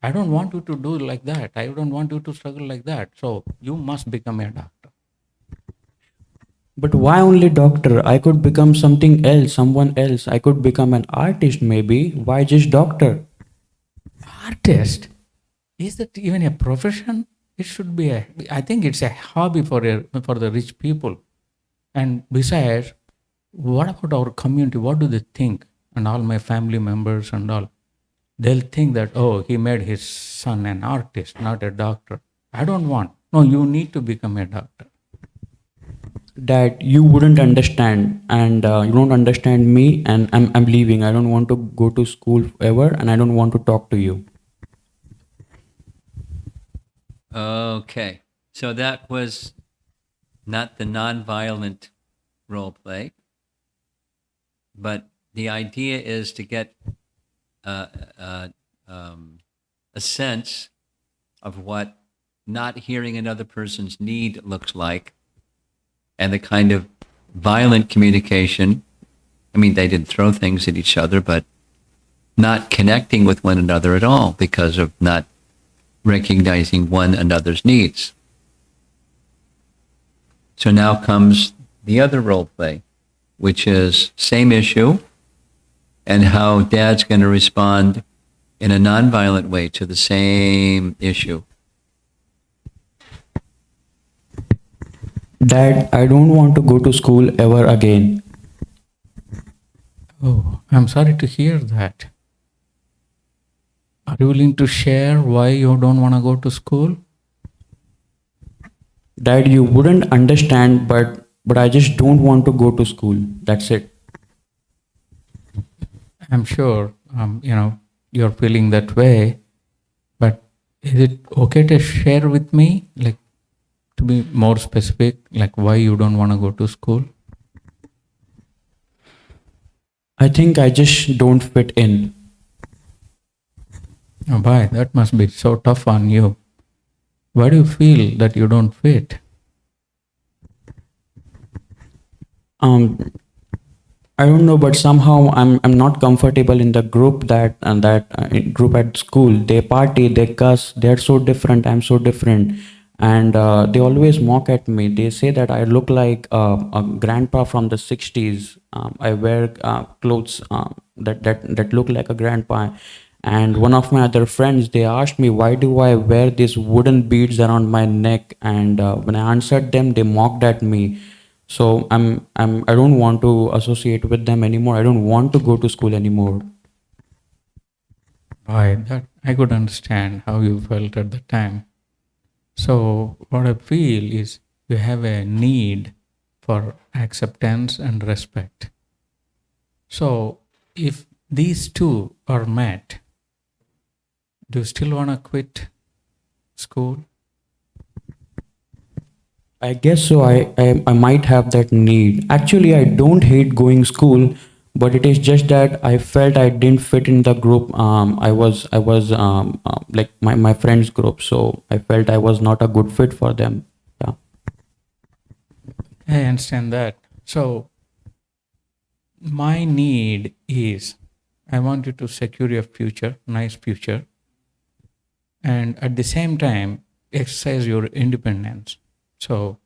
I don't want you to do like that. I don't want you to struggle like that. So you must become a doctor. But why only doctor? I could become something else, someone else. I could become an artist maybe. Why just doctor? Artist? Is that even a profession? It should be I think it's a hobby for the rich people. And besides, what about our community? What do they think? And all my family members and all. They'll think that, oh, he made his son an artist, not a doctor. I don't want. No, you need to become a doctor. Dad, you wouldn't understand, and you don't understand me, and I'm leaving. I don't want to go to school ever, and I don't want to talk to you. Okay. So that was not the nonviolent role play, but the idea is to get a sense of what not hearing another person's need looks like and the kind of violent communication. I mean, they didn't throw things at each other, but not connecting with one another at all because of not recognizing one another's needs. So now comes the other role play, which is same issue and how dad's going to respond in a nonviolent way to the same issue. Dad, I don't want to go to school ever again. Oh, I'm sorry to hear that. Are you willing to share why you don't want to go to school? Dad, you wouldn't understand, but I just don't want to go to school. That's it. I'm sure, you're feeling that way, but is it okay to share with me, like, to be more specific, like why you don't want to go to school? I think I just don't fit in. Oh, boy, that must be so tough on you. Why do you feel that you don't fit? I don't know, but somehow I'm not comfortable in the group group at school. They party, they cuss. They're so different. I'm so different, and they always mock at me. They say that I look like a grandpa from the '60s. I wear clothes that look like a grandpa. And one of my other friends, they asked me, why do I wear these wooden beads around my neck? And when I answered them, they mocked at me. So I don't want to associate with them anymore. I don't want to go to school anymore. Boy, that I could understand how you felt at the time. So what I feel is you have a need for acceptance and respect. So if these two are met, do you still want to quit school? I guess so. I might have that need. Actually, I don't hate going school, but it is just that I felt I didn't fit in the group. I was like my friends group, so I felt I was not a good fit for them. Yeah. I understand that. So my need is I want you to secure your future, nice future, and at the same time exercise your independence. So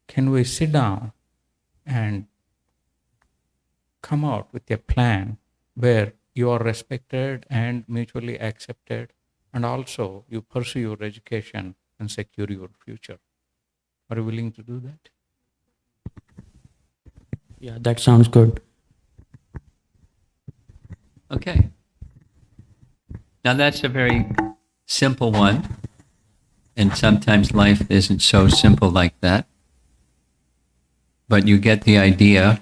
can we sit down and come out with a plan where you are respected and mutually accepted, and also you pursue your education and secure your future? Are you willing to do that? Yeah, that sounds good. Okay. Now that's a very simple one. And sometimes life isn't so simple like that. But you get the idea.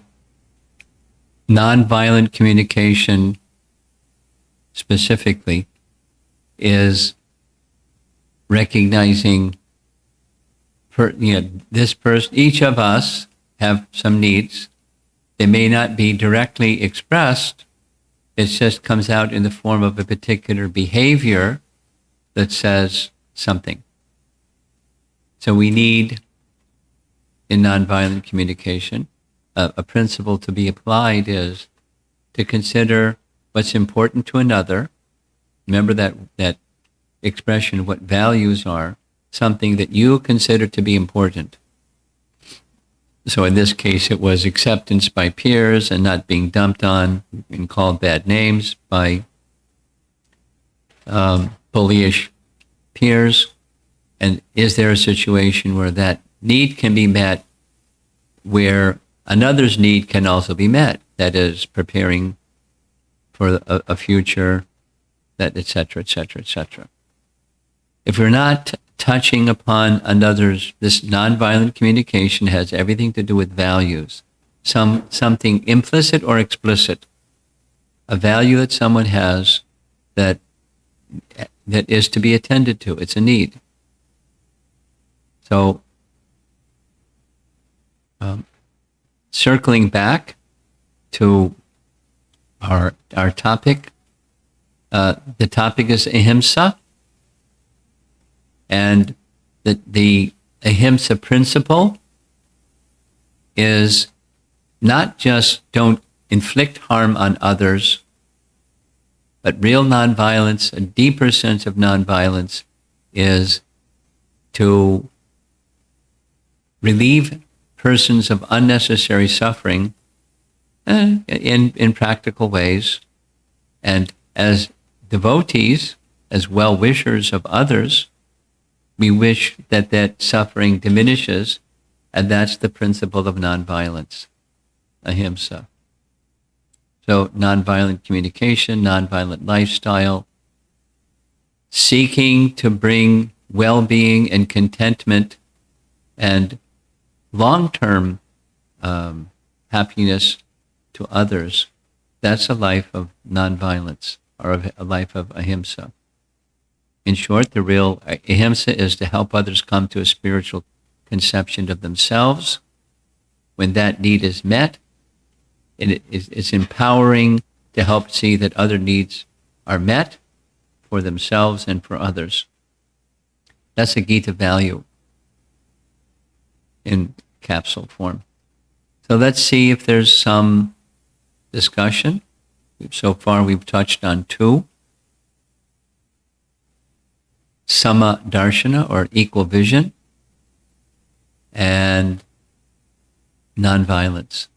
Nonviolent communication specifically is recognizing this person, each of us have some needs. They may not be directly expressed. It just comes out in the form of a particular behavior that says something. So we need, in nonviolent communication, a principle to be applied is to consider what's important to another. Remember that expression, what values are, something that you consider to be important. So in this case, it was acceptance by peers and not being dumped on and called bad names by bullyish peers. And is there a situation where that need can be met, where another's need can also be met? That is, preparing for a future, that et cetera, et cetera, et cetera. If we're not touching upon another's, this nonviolent communication has everything to do with values, something implicit or explicit, a value that someone has that is to be attended to. It's a need. So, circling back to our topic, the topic is ahimsa, and the ahimsa principle is not just don't inflict harm on others, but real nonviolence, a deeper sense of nonviolence, is to relieve persons of unnecessary suffering in practical ways. And as devotees, as well-wishers of others, we wish that suffering diminishes, and that's the principle of nonviolence, ahimsa. So nonviolent communication, nonviolent lifestyle, seeking to bring well-being and contentment and long-term happiness to others, that's a life of nonviolence, or a life of ahimsa. In short, the real ahimsa is to help others come to a spiritual conception of themselves. When that need is met, it's empowering to help see that other needs are met for themselves and for others. That's a Gita value in capsule form. So let's see if there's some discussion. So far we've touched on two. Sama darshana, or equal vision, and nonviolence,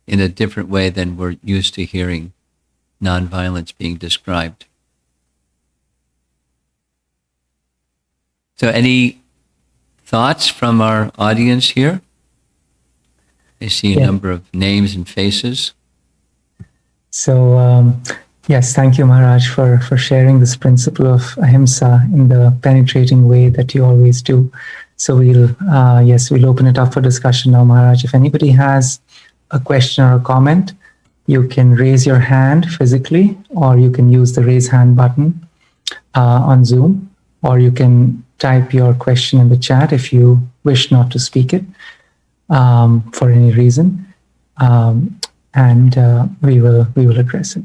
in a different way than we're used to hearing nonviolence being described. So any thoughts from our audience here? I see a number of names and faces. So, yes, thank you, Maharaj, for sharing this principle of ahimsa in the penetrating way that you always do. So we'll open it up for discussion now, Maharaj. If anybody has a question or a comment, you can raise your hand physically, or you can use the raise hand button on Zoom, or you can type your question in the chat if you wish not to speak it for any reason, and we will address it.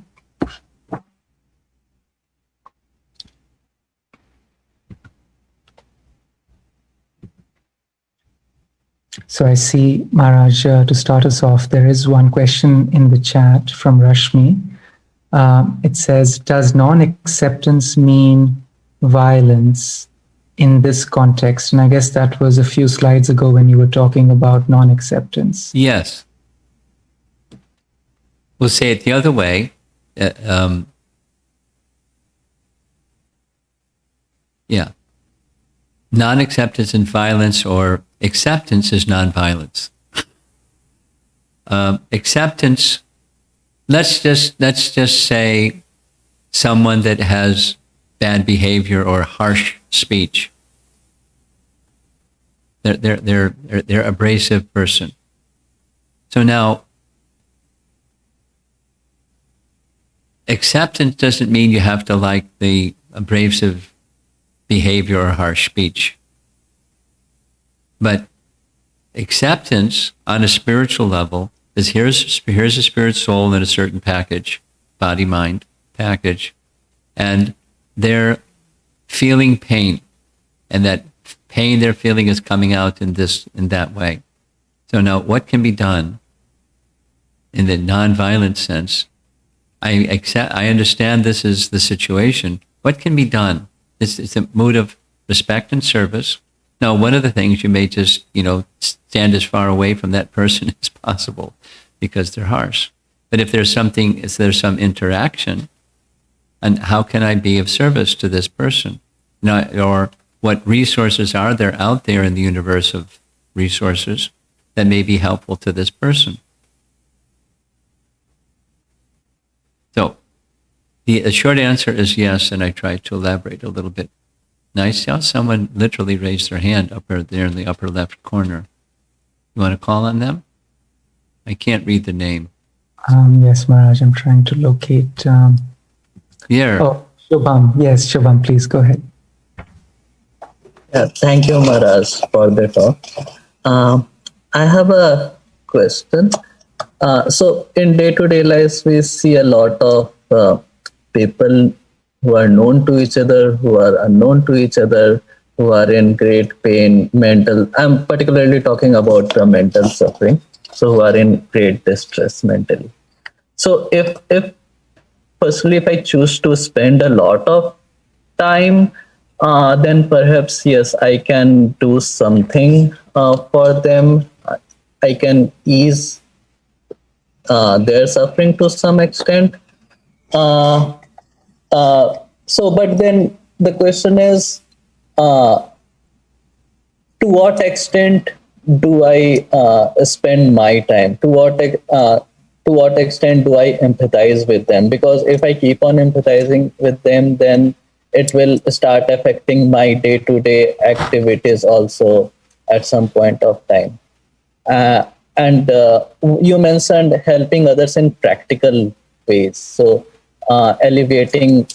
So I see, Maharaj, to start us off, there is one question in the chat from Rashmi. It says, does non-acceptance mean violence in this context? And I guess that was a few slides ago when you were talking about non-acceptance. Yes. We'll say it the other way. Non-acceptance and violence, or acceptance is non-violence. Acceptance, let's just say someone that has bad behavior or harsh speech. They're abrasive person. So now, acceptance doesn't mean you have to like the abrasive behavior or harsh speech. But acceptance on a spiritual level is here's a spirit soul in a certain package, body, mind package, and they're feeling pain, and that pain they're feeling is coming out in that way. So now what can be done in the non-violent sense? I understand this is the situation. What can be done? It's a mood of respect and service. Now, one of the things, you may just, stand as far away from that person as possible because they're harsh. But if there's some interaction, and how can I be of service to this person? Or what resources are there out there in the universe of resources that may be helpful to this person? So the short answer is yes, and I tried to elaborate a little bit. Now I saw someone literally raise their hand up there in the upper left corner. You want to call on them? I can't read the name. Yes, Maharaj, I'm trying to locate. Here. Oh, Shubham. Yes, Shubham, please go ahead. Yeah, thank you, Maharaj, for the talk. I have a question. So in day-to-day lives, we see a lot of people who are known to each other, who are unknown to each other, who are in great pain, I'm particularly talking about the mental suffering, so who are in great distress mentally. So if personally, if I choose to spend a lot of time, then perhaps, yes, I can do something for them. I can ease their suffering to some extent. But then the question is, to what extent do I spend my time? To what extent do I empathize with them? Because if I keep on empathizing with them, then it will start affecting my day-to-day activities also at some point of time. And you mentioned helping others in practical ways. So alleviating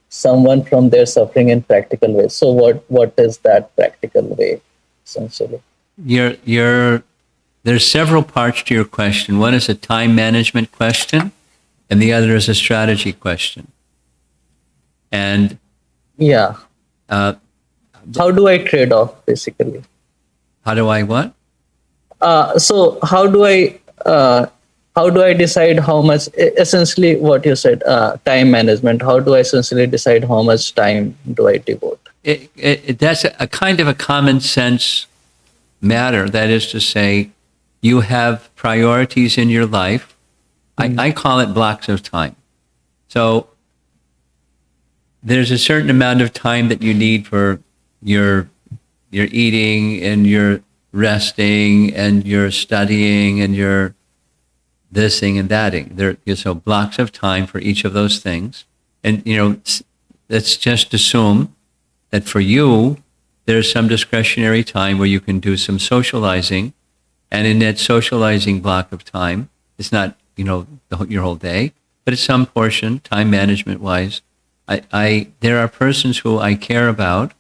someone from their suffering in practical ways. So what is that practical way, essentially? There's several parts to your question. One is a time management question, and the other is a strategy question. And yeah, how do I trade off, basically? How do I what? So how do I decide how much, essentially what you said, time management, how do I essentially decide how much time do I devote? That's a kind of a common sense matter. That is to say, you have priorities in your life. I call it blocks of time. So there's a certain amount of time that you need for your eating and your resting and your studying and your thising and thating. So blocks of time for each of those things. And, let's just assume that for you, there's some discretionary time where you can do some socializing. And in that socializing block of time, it's not, your whole day, but it's some portion, time management wise. There are persons who I care about,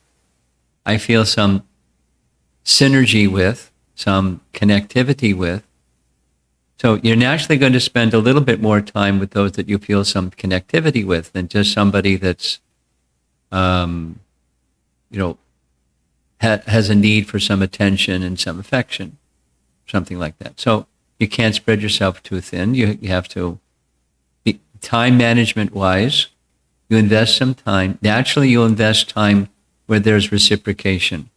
I feel some synergy with, some connectivity with. So you're naturally going to spend a little bit more time with those that you feel some connectivity with than just somebody that's, has a need for some attention and some affection, something like that. So you can't spread yourself too thin. You have to be time management wise. You invest some time. Naturally, you'll invest time where there's reciprocation.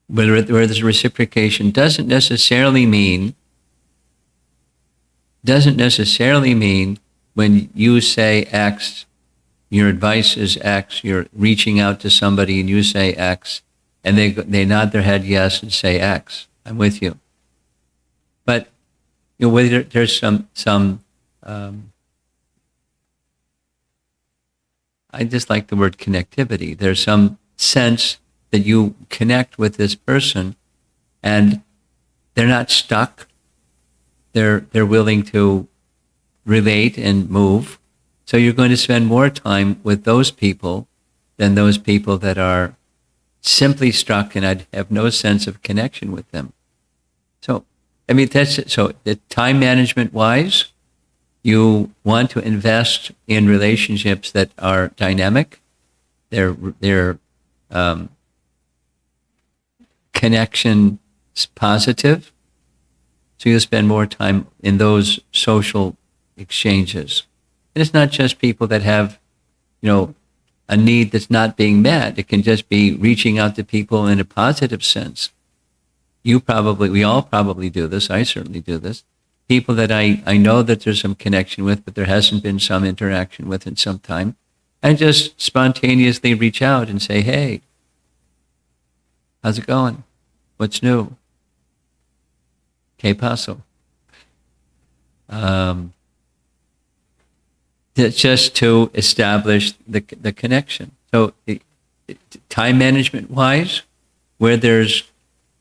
Where there's reciprocation doesn't necessarily mean when you say X, your advice is X, you're reaching out to somebody and you say X, and they nod their head yes and say X. I'm with you. But whether there's some I just like the word connectivity. There's some sense that you connect with this person and they're not stuck. They're willing to relate and move. So you're going to spend more time with those people than those people that are simply stuck and I'd have no sense of connection with them. So, the time management wise, you want to invest in relationships that are dynamic. They're connection positive. So you'll spend more time in those social exchanges. And it's not just people that have, a need that's not being met. It can just be reaching out to people in a positive sense. We all probably do this. I certainly do this. People that I know that there's some connection with, but there hasn't been some interaction with in some time. I just spontaneously reach out and say, hey, how's it going? What's new? Que paso? Just to establish the connection. So time management wise, where there's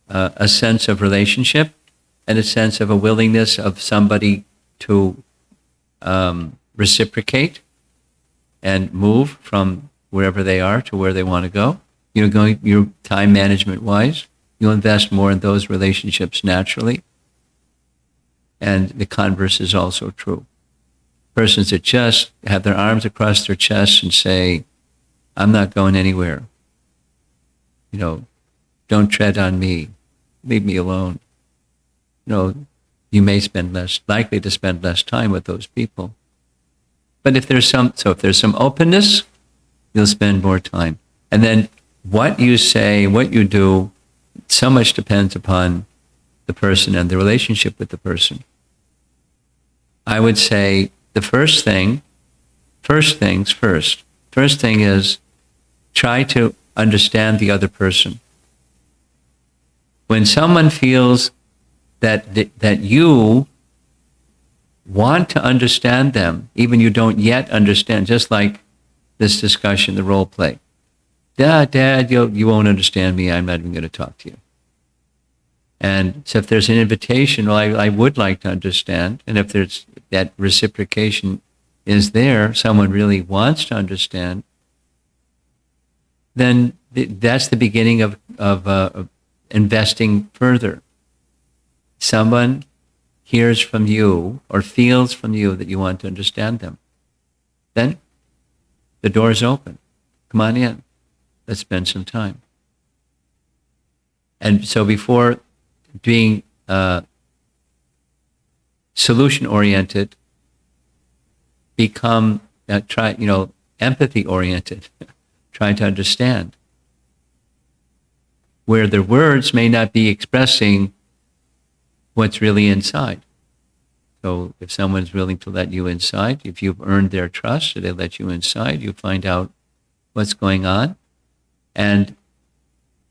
a sense of relationship and a sense of a willingness of somebody to reciprocate and move from wherever they are to where they want to go. Your time management wise, you'll invest more in those relationships naturally. And the converse is also true. Persons that just have their arms across their chests and say, I'm not going anywhere. Don't tread on me. Leave me alone. You may likely to spend less time with those people. But if there's some openness, you'll spend more time. And then what you say, what you do, so much depends upon the person and the relationship with the person. I would say the first things first. First thing is try to understand the other person. When someone feels that you want to understand them, even you don't yet understand, just like this discussion, the role play. Dad, you won't understand me. I'm not even going to talk to you. And so if there's an invitation, well, I would like to understand. And if there's that reciprocation is there, someone really wants to understand, then that's the beginning of investing further. Someone hears from you or feels from you that you want to understand them. Then the door is open. Come on in. Let's spend some time. And so before being solution-oriented, become empathy-oriented. Try to understand. Where the words may not be expressing what's really inside. So if someone's willing to let you inside, if you've earned their trust, so they let you inside, you find out what's going on. And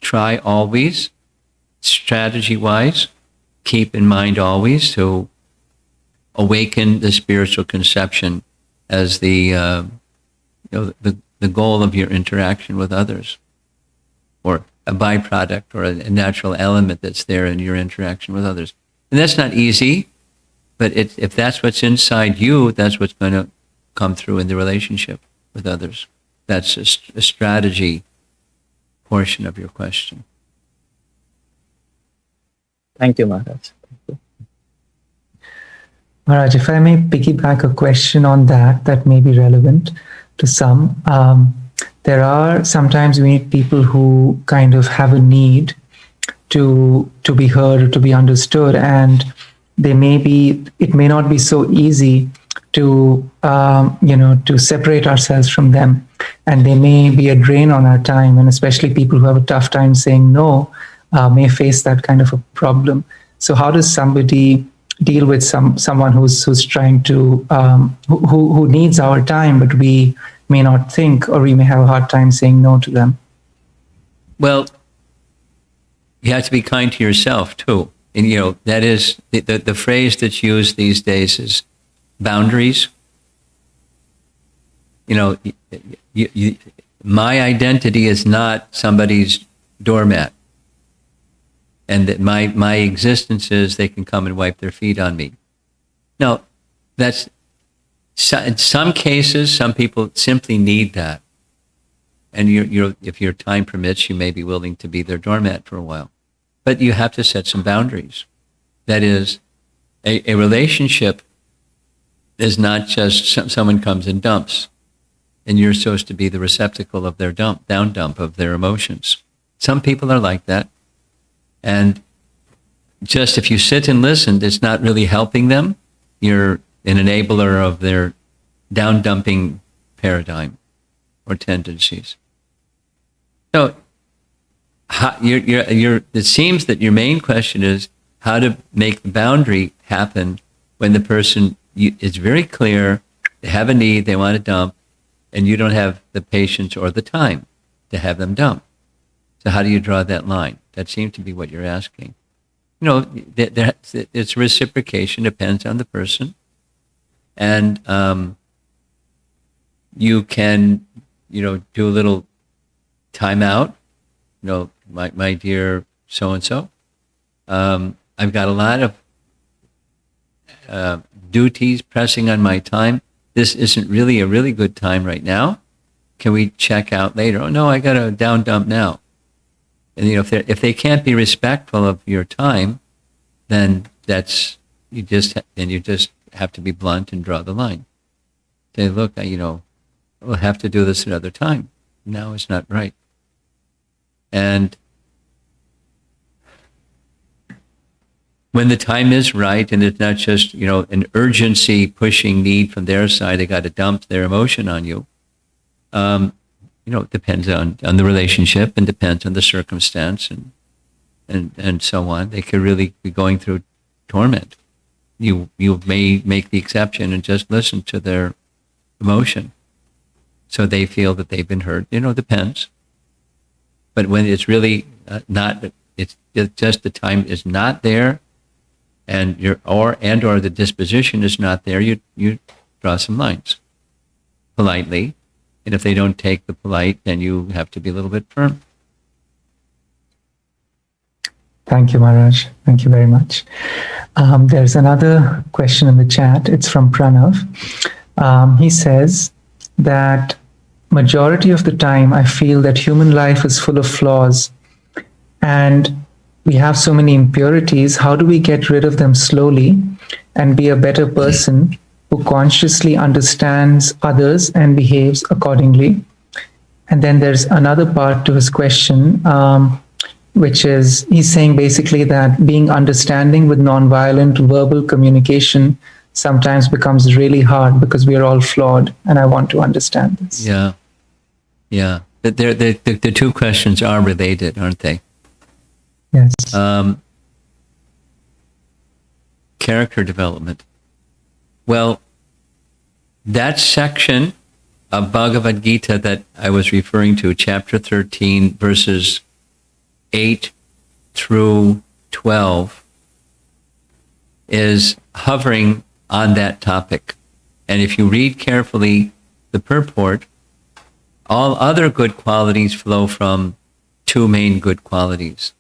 try always, strategy-wise, keep in mind always to awaken the spiritual conception as the goal of your interaction with others, or a byproduct or a natural element that's there in your interaction with others. And that's not easy, but if that's what's inside you, that's what's going to come through in the relationship with others. That's a strategy portion of your question. Thank you, Maharaj. Maharaj, if I may piggyback a question on that may be relevant to some. There are sometimes we meet people who kind of have a need to be heard or to be understood, and it may not be so easy to to separate ourselves from them, and they may be a drain on our time, and especially people who have a tough time saying no may face that kind of a problem. So how does somebody deal with someone who's trying to who needs our time, but we may not think, or we may have a hard time saying no to them? Well, you have to be kind to yourself too. And that is the phrase that's used these days is boundaries. My identity is not somebody's doormat, and that my existence is they can come and wipe their feet on me. Now, that's in some cases, some people simply need that, and if your time permits, you may be willing to be their doormat for a while, but you have to set some boundaries. That is, a relationship is not just someone comes and dumps, and you're supposed to be the receptacle of their down dump of their emotions. Some people are like that. And just if you sit and listen, it's not really helping them. You're an enabler of their down dumping paradigm or tendencies. So it seems that your main question is how to make the boundary happen when the person is very clear, they have a need, they want to dump, and you don't have the patience or the time to have them dump. So how do you draw that line? That seems to be what you're asking. It's reciprocation, depends on the person. And you can, do a little timeout. My dear so-and-so, I've got a lot of duties pressing on my time. This isn't really a really good time right now. Can we check out later? Oh, no, I got to down dump now. And if they can't be respectful of your time, then you just have to be blunt and draw the line. Say, look, we'll have to do this another time. Now it's not right. And when the time is right, and it's not just an urgency pushing need from their side, they got to dump their emotion on you. It depends on the relationship and depends on the circumstance and so on. They could really be going through torment. You may make the exception and just listen to their emotion, so they feel that they've been hurt. Depends. But when it's really not, it's just the time is not there, and or the disposition is not there. You draw some lines politely. And if they don't take the polite, then you have to be a little bit firm. Thank you, Maharaj. Thank you very much. There's another question in the chat. It's from Pranav. He says that majority of the time, I feel that human life is full of flaws, and we have so many impurities. How do we get rid of them slowly and be a better person who consciously understands others and behaves accordingly? And then there's another part to his question, which is he's saying basically that being understanding with nonviolent verbal communication sometimes becomes really hard because we are all flawed, and I want to understand this. Yeah. The two questions are related, aren't they? Yes. Character development. Well, that section of Bhagavad Gita that I was referring to, chapter 13, verses 8 through 12, is hovering on that topic. And if you read carefully the purport, all other good qualities flow from two main good qualities.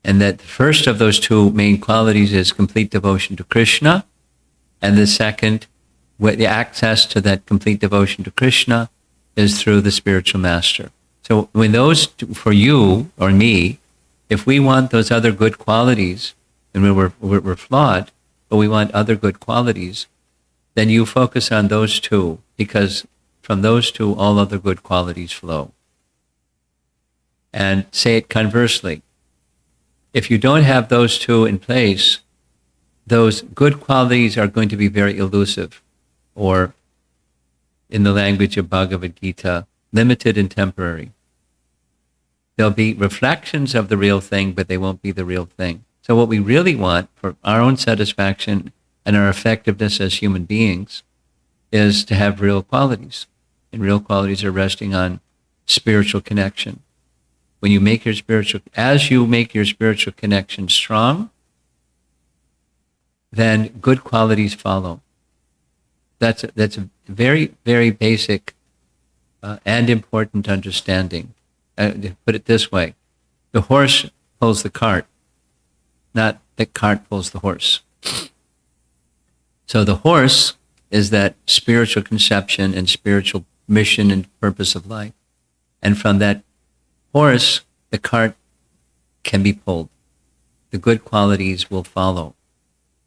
And that the first of those two main qualities is complete devotion to Krishna. And the second, the access to that complete devotion to Krishna, is through the spiritual master. So when those, for you or me, if we want those other good qualities, and we're flawed, but we want other good qualities, then you focus on those two, because from those two, all other good qualities flow. And say it conversely. If you don't have those two in place, those good qualities are going to be very elusive, or in the language of Bhagavad Gita, limited and temporary. There'll be reflections of the real thing, but they won't be the real thing. So what we really want for our own satisfaction and our effectiveness as human beings is to have real qualities. And real qualities are resting on spiritual connection. When you make your as you make your spiritual connection strong, then good qualities follow. That's a very, very basic and important understanding. Put it this way: the horse pulls the cart, not the cart pulls the horse. So the horse is that spiritual conception and spiritual mission and purpose of life. And from that horse, the cart can be pulled. The good qualities will follow.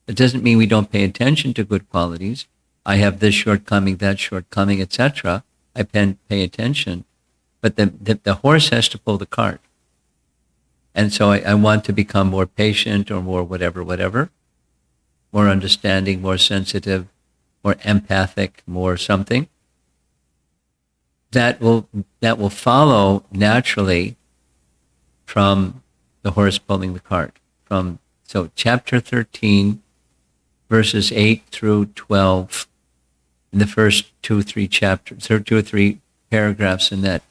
It doesn't mean we don't pay attention to good qualities. I have this shortcoming, that shortcoming, etc. I pay attention. But the horse has to pull the cart. And so I want to become more patient, or more whatever, more understanding, more sensitive, more empathic, more something. That will follow naturally from the horse pulling the cart. So chapter 13, verses 8 through 12, in the first 2 or 3 paragraphs in that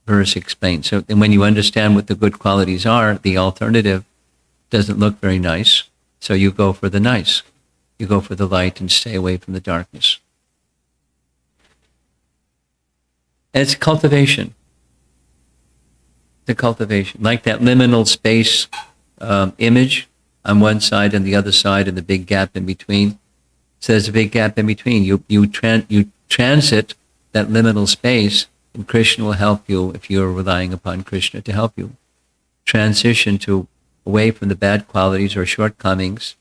verse explained. So and when you understand what the good qualities are, the alternative doesn't look very nice. So you go for the nice. You go for the light and stay away from the darkness. And it's cultivation. The cultivation. Like that liminal space image on one side and the other side, and the big gap in between. So there's a big gap in between. You transit that liminal space, and Krishna will help you, if you're relying upon Krishna to help you, transition away from the bad qualities or shortcomings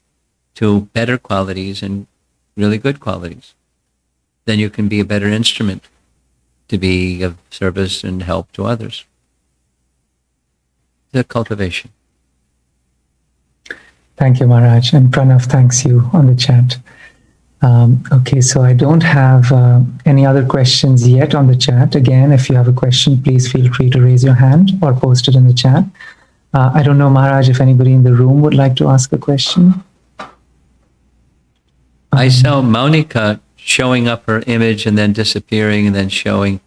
to better qualities and really good qualities. Then you can be a better instrument to be of service and help to others. The cultivation. Thank you, Maharaj. And Pranav thanks you on the chat. Okay, so I don't have any other questions yet on the chat. Again, if you have a question, please feel free to raise your hand or post it in the chat. I don't know, Maharaj, if anybody in the room would like to ask a question. I saw Monica showing up her image and then disappearing and then showing.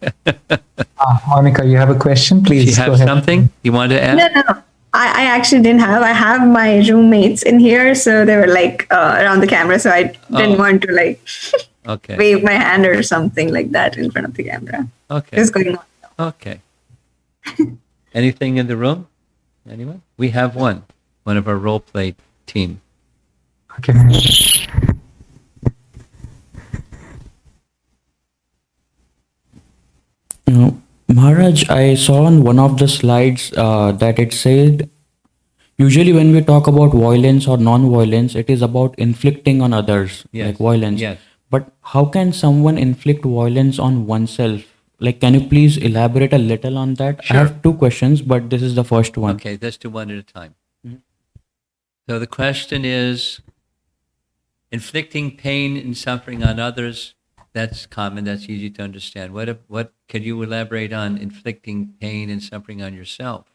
Monica, you have a question? Please Do you have something you want to add? No. I actually didn't have. I have my roommates in here, so they were like around the camera, so I didn't want to okay. wave my hand or something like that in front of the camera. Okay. What's going on? Okay. Anything in the room? Anyone? We have one of our role play team. Okay. Maharaj, I saw on one of the slides that it said, usually when we talk about violence or non-violence, it is about inflicting on others, Yes. like violence. Yes. But how can someone inflict violence on oneself? Like, can you please elaborate a little on that? Sure. I have 2 questions, but this is the first one. Okay, let's do one at a time. So the question is, inflicting pain and suffering on others. That's common. That's easy to understand. What could you elaborate on inflicting pain and suffering on yourself?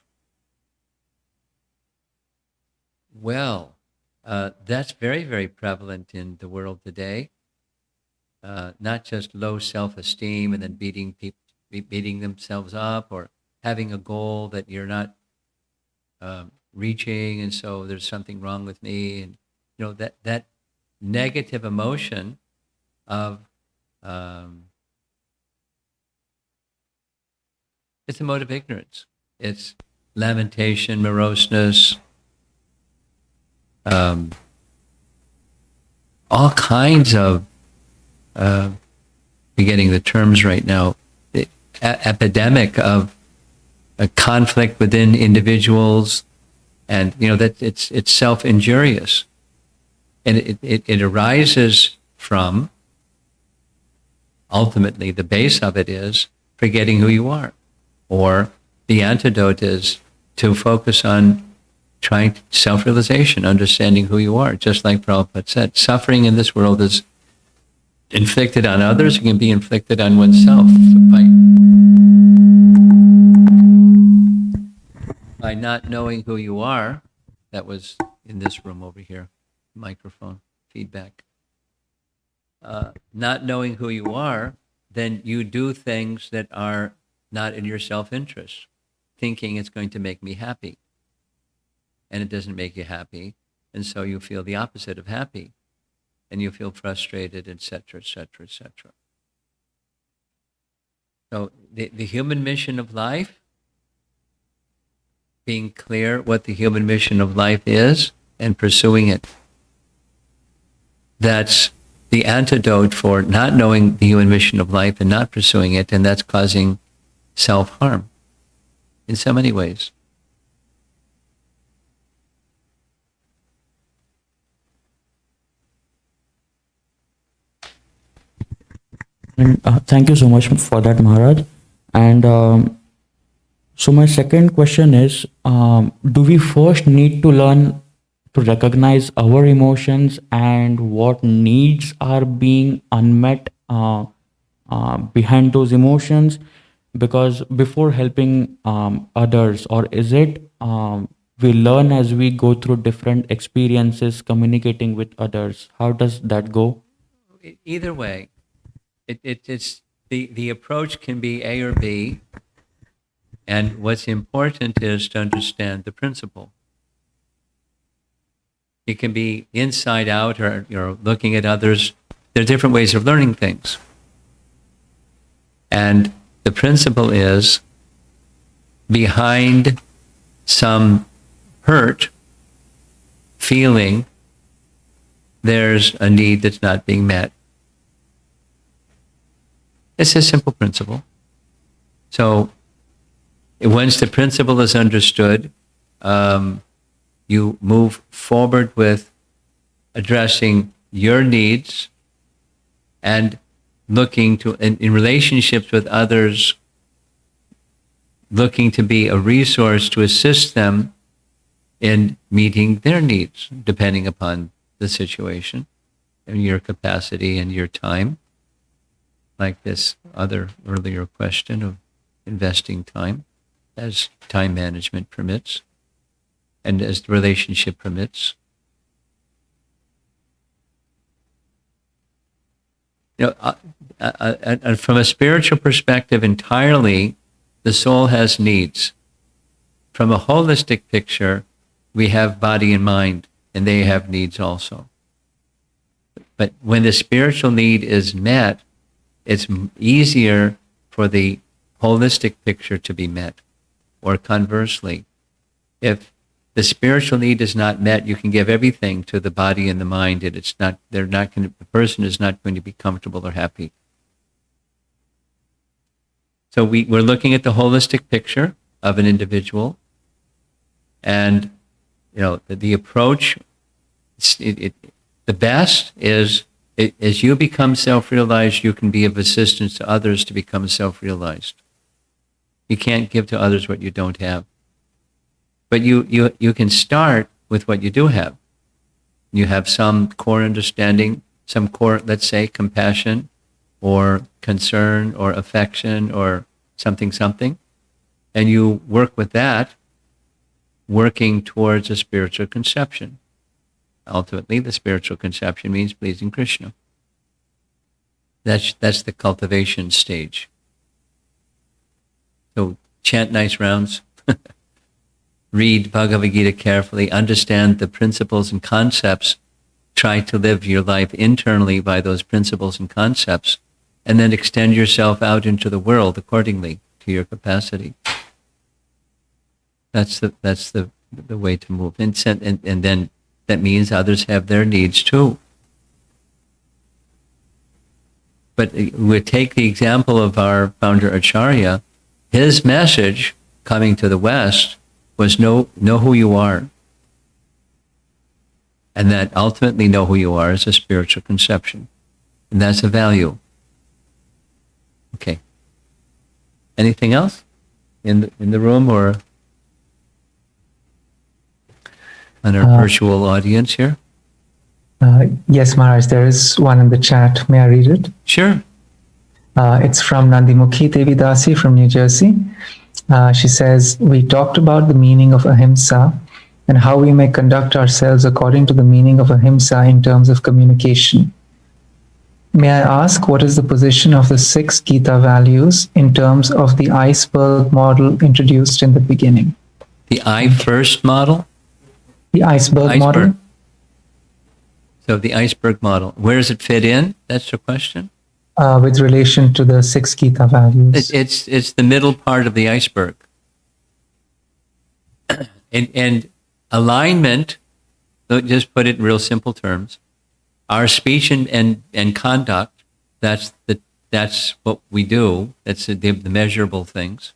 Well, that's very, very prevalent in the world today. Not just low self-esteem and then beating themselves up, or having a goal that you're not reaching, and so there's something wrong with me, and that negative emotion of it's a mode of ignorance. It's lamentation, moroseness, all kinds of, forgetting the terms right now, the epidemic of a conflict within individuals, and that it's self-injurious, and it arises from, ultimately the base of it is forgetting who you are, or the antidote is to focus on trying self-realization, understanding who you are. Just like Prabhupada said, suffering in this world is inflicted on others, it can be inflicted on oneself by not knowing who you are. That was in this room over here, microphone feedback. Not knowing who you are, then you do things that are not in your self-interest, thinking it's going to make me happy. And it doesn't make you happy. And so you feel the opposite of happy. And you feel frustrated, etc., etc., etc. So the human mission of life, being clear what the human mission of life is and pursuing it. That's the antidote for not knowing the human mission of life and not pursuing it, and that's causing self-harm in so many ways. And thank you so much for that, Maharaj. And so my second question is, do we first need to learn to recognize our emotions and what needs are being unmet behind those emotions? Because before helping others, or is it we learn as we go through different experiences communicating with others? How does that go? Either way, it's the approach can be A or B, and what's important is to understand the principle. It can be inside out, or you're looking at others. There are different ways of learning things. And the principle is, behind some hurt feeling, there's a need that's not being met. It's a simple principle. So once the principle is understood, you move forward with addressing your needs and looking to, in relationships with others, looking to be a resource to assist them in meeting their needs, depending upon the situation and your capacity and your time. Like this other earlier question of investing time, as time management permits and as the relationship permits. From a spiritual perspective entirely, the soul has needs. From a holistic picture, we have body and mind, and they have needs also. But when the spiritual need is met, it's easier for the holistic picture to be met. Or conversely, if the spiritual need is not met, you can give everything to the body and the mind, and the person is not going to be comfortable or happy. So we're looking at the holistic picture of an individual, and the approach, the best is, as you become self-realized, you can be of assistance to others to become self-realized. You can't give to others what you don't have. But you can start with what you do have. You have some core understanding, some core, let's say, compassion or concern or affection or something, and you work with that, working towards a spiritual conception. Ultimately, the spiritual conception means pleasing Krishna. That's the cultivation stage. So chant nice rounds, read Bhagavad Gita carefully, understand the principles and concepts, try to live your life internally by those principles and concepts, and then extend yourself out into the world accordingly to your capacity. That's the way to move. And then that means others have their needs too. But we take the example of our founder Acharya. His message coming to the West was know who you are. And that ultimately know who you are is a spiritual conception. And that's a value. Okay. Anything else in the room or on our virtual audience here? Yes, Maharaj, there is one in the chat. May I read it? Sure. It's from Nandimukhi Devidasi from New Jersey. She says, we talked about the meaning of ahimsa and how we may conduct ourselves according to the meaning of ahimsa in terms of communication. May I ask, what is the position of the 6 Gita values in terms of the iceberg model introduced in the beginning? The I first model? The iceberg model? So the iceberg model, where does it fit in? That's the question? With relation to the 6 Gita values. It's the middle part of the iceberg. And alignment, just put it in real simple terms, our speech and conduct, that's what we do. That's the measurable things.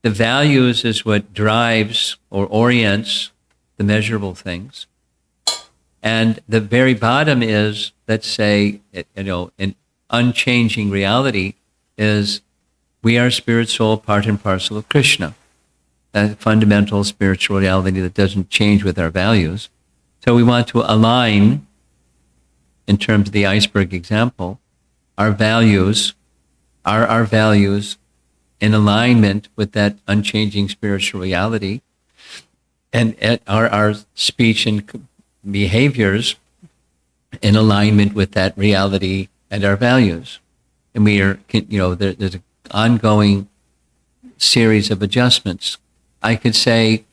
The values is what drives or orients the measurable things. And the very bottom is, let's say, an unchanging reality is we are spirit, soul, part and parcel of Krishna. That fundamental spiritual reality that doesn't change with our values. So we want to align, in terms of the iceberg example, our values in alignment with that unchanging spiritual reality, and our speech and behaviors in alignment with that reality and our values. And we are, there's an ongoing series of adjustments. I could say,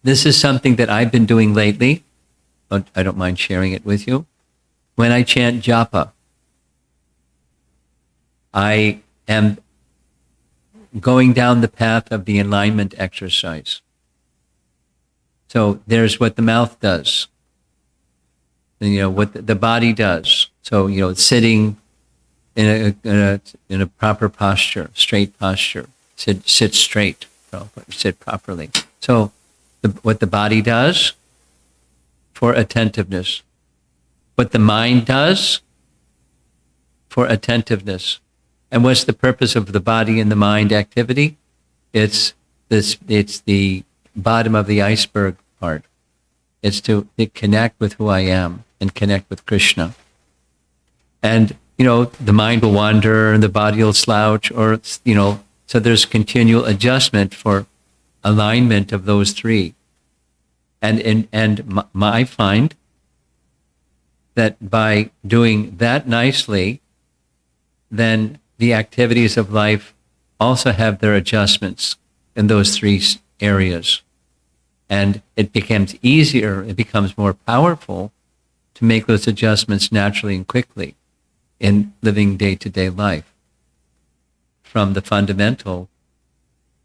this is something that I've been doing lately, but I don't mind sharing it with you. When I chant japa, I am going down the path of the alignment exercise. So there's what the mouth does, and, what the body does. So, sitting in a proper posture, straight posture, sit straight, sit properly. So what the body does for attentiveness, what the mind does for attentiveness. And what's the purpose of the body and the mind activity? It's the bottom of the iceberg part. It's to connect with who I am and connect with Krishna. And, the mind will wander and the body will slouch, or, so there's continual adjustment for alignment of those three. And I find that by doing that nicely, then the activities of life also have their adjustments in those three areas. And it becomes easier, it becomes more powerful to make those adjustments naturally and quickly in living day-to-day life. From the fundamental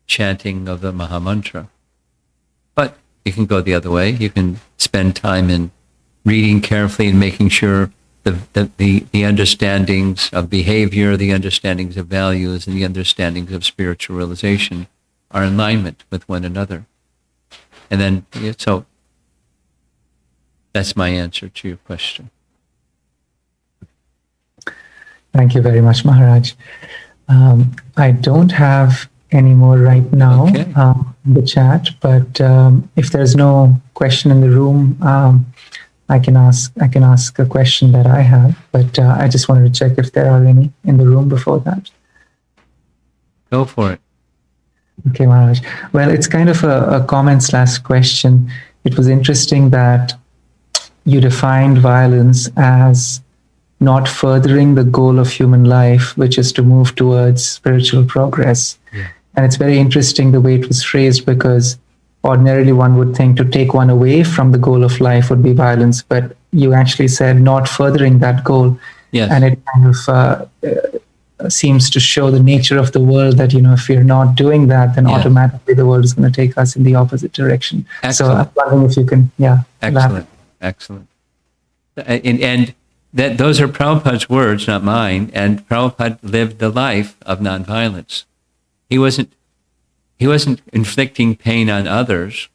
chanting of the Mahamantra. But you can go the other way. You can spend time in reading carefully and making sure the understandings of behavior, the understandings of values, and the understandings of spiritual realization are in alignment with one another. And then, so that's my answer to your question. Thank you very much, Maharaj. I don't have any more right now in the chat, but if there's no question in the room, I can ask a question that I have, but I just wanted to check if there are any in the room before that. Go for it. Okay, Maharaj. Well, it's kind of a comment/question. It was interesting that you defined violence as not furthering the goal of human life, which is to move towards spiritual progress. Yeah. And it's very interesting the way it was phrased, because ordinarily one would think to take one away from the goal of life would be violence, but you actually said not furthering that goal. Yes. And it kind of seems to show the nature of the world that, if we're not doing that, then automatically the world is going to take us in the opposite direction. Excellent. So I'm wondering if you can, Excellent. And that those are Prabhupada's words, not mine. And Prabhupada lived the life of nonviolence. He wasn't he wasn't inflicting pain on others.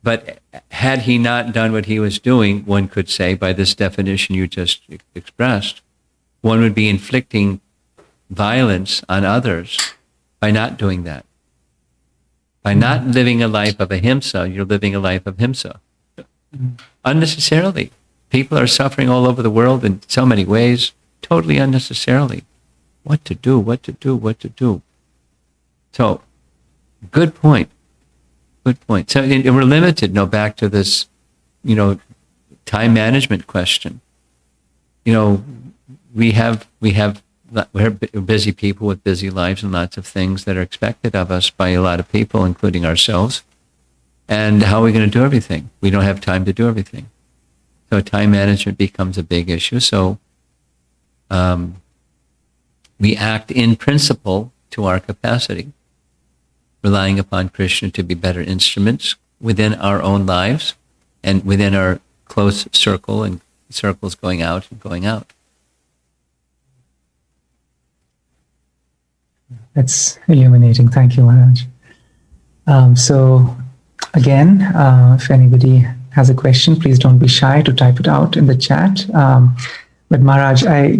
But had he not done what he was doing, one could say, by this definition you just expressed, one would be inflicting violence on others by not doing that. By not living a life of ahimsa, you're living a life of himsa. Unnecessarily. People are suffering all over the world in so many ways, totally unnecessarily. What to do, what to do, what to do. So, good point. Good point. So, and we're limited, back to this, time management question. We're busy people with busy lives and lots of things that are expected of us by a lot of people, including ourselves. And how are we going to do everything? We don't have time to do everything. So time management becomes a big issue. So we act in principle to our capacity, relying upon Krishna to be better instruments within our own lives and within our close circle and circles going out and going out. That's illuminating. Thank you, Maharaj. So again, if anybody has a question, please don't be shy to type it out in the chat. But Maharaj, I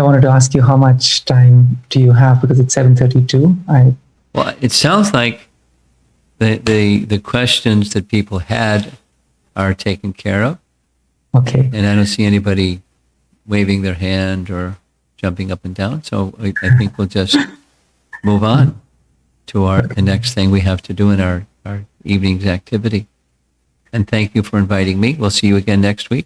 wanted to ask you, how much time do you have? Because it's 7:32. Well, it sounds like the questions that people had are taken care of. Okay. And I don't see anybody waving their hand or jumping up and down. So I think we'll just move on to the next thing we have to do in our evening's activity. And thank you for inviting me. We'll see you again next week.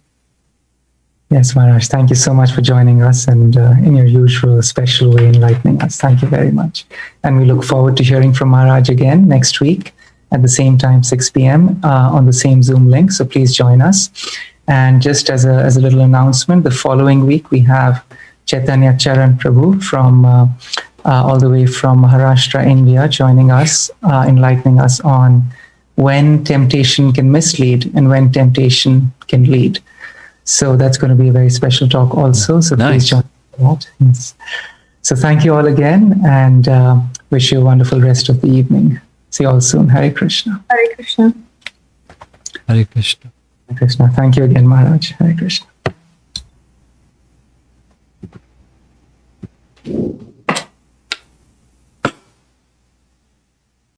Yes, Maharaj. Thank you so much for joining us and in your usual special way enlightening us. Thank you very much. And we look forward to hearing from Maharaj again next week at the same time, 6 p.m. On the same Zoom link. So please join us. And just as a little announcement, the following week we have Chaitanya Charan Prabhu from all the way from Maharashtra, India, joining us, enlightening us on when temptation can mislead and when temptation can lead. So that's going to be a very special talk also. So Nice. Please join that. Yes. So thank you all again, and wish you a wonderful rest of the evening. See you all soon. Hare Krishna. Hare Krishna. Hare Krishna. Hare Krishna. Thank you again, Maharaj. Hare Krishna.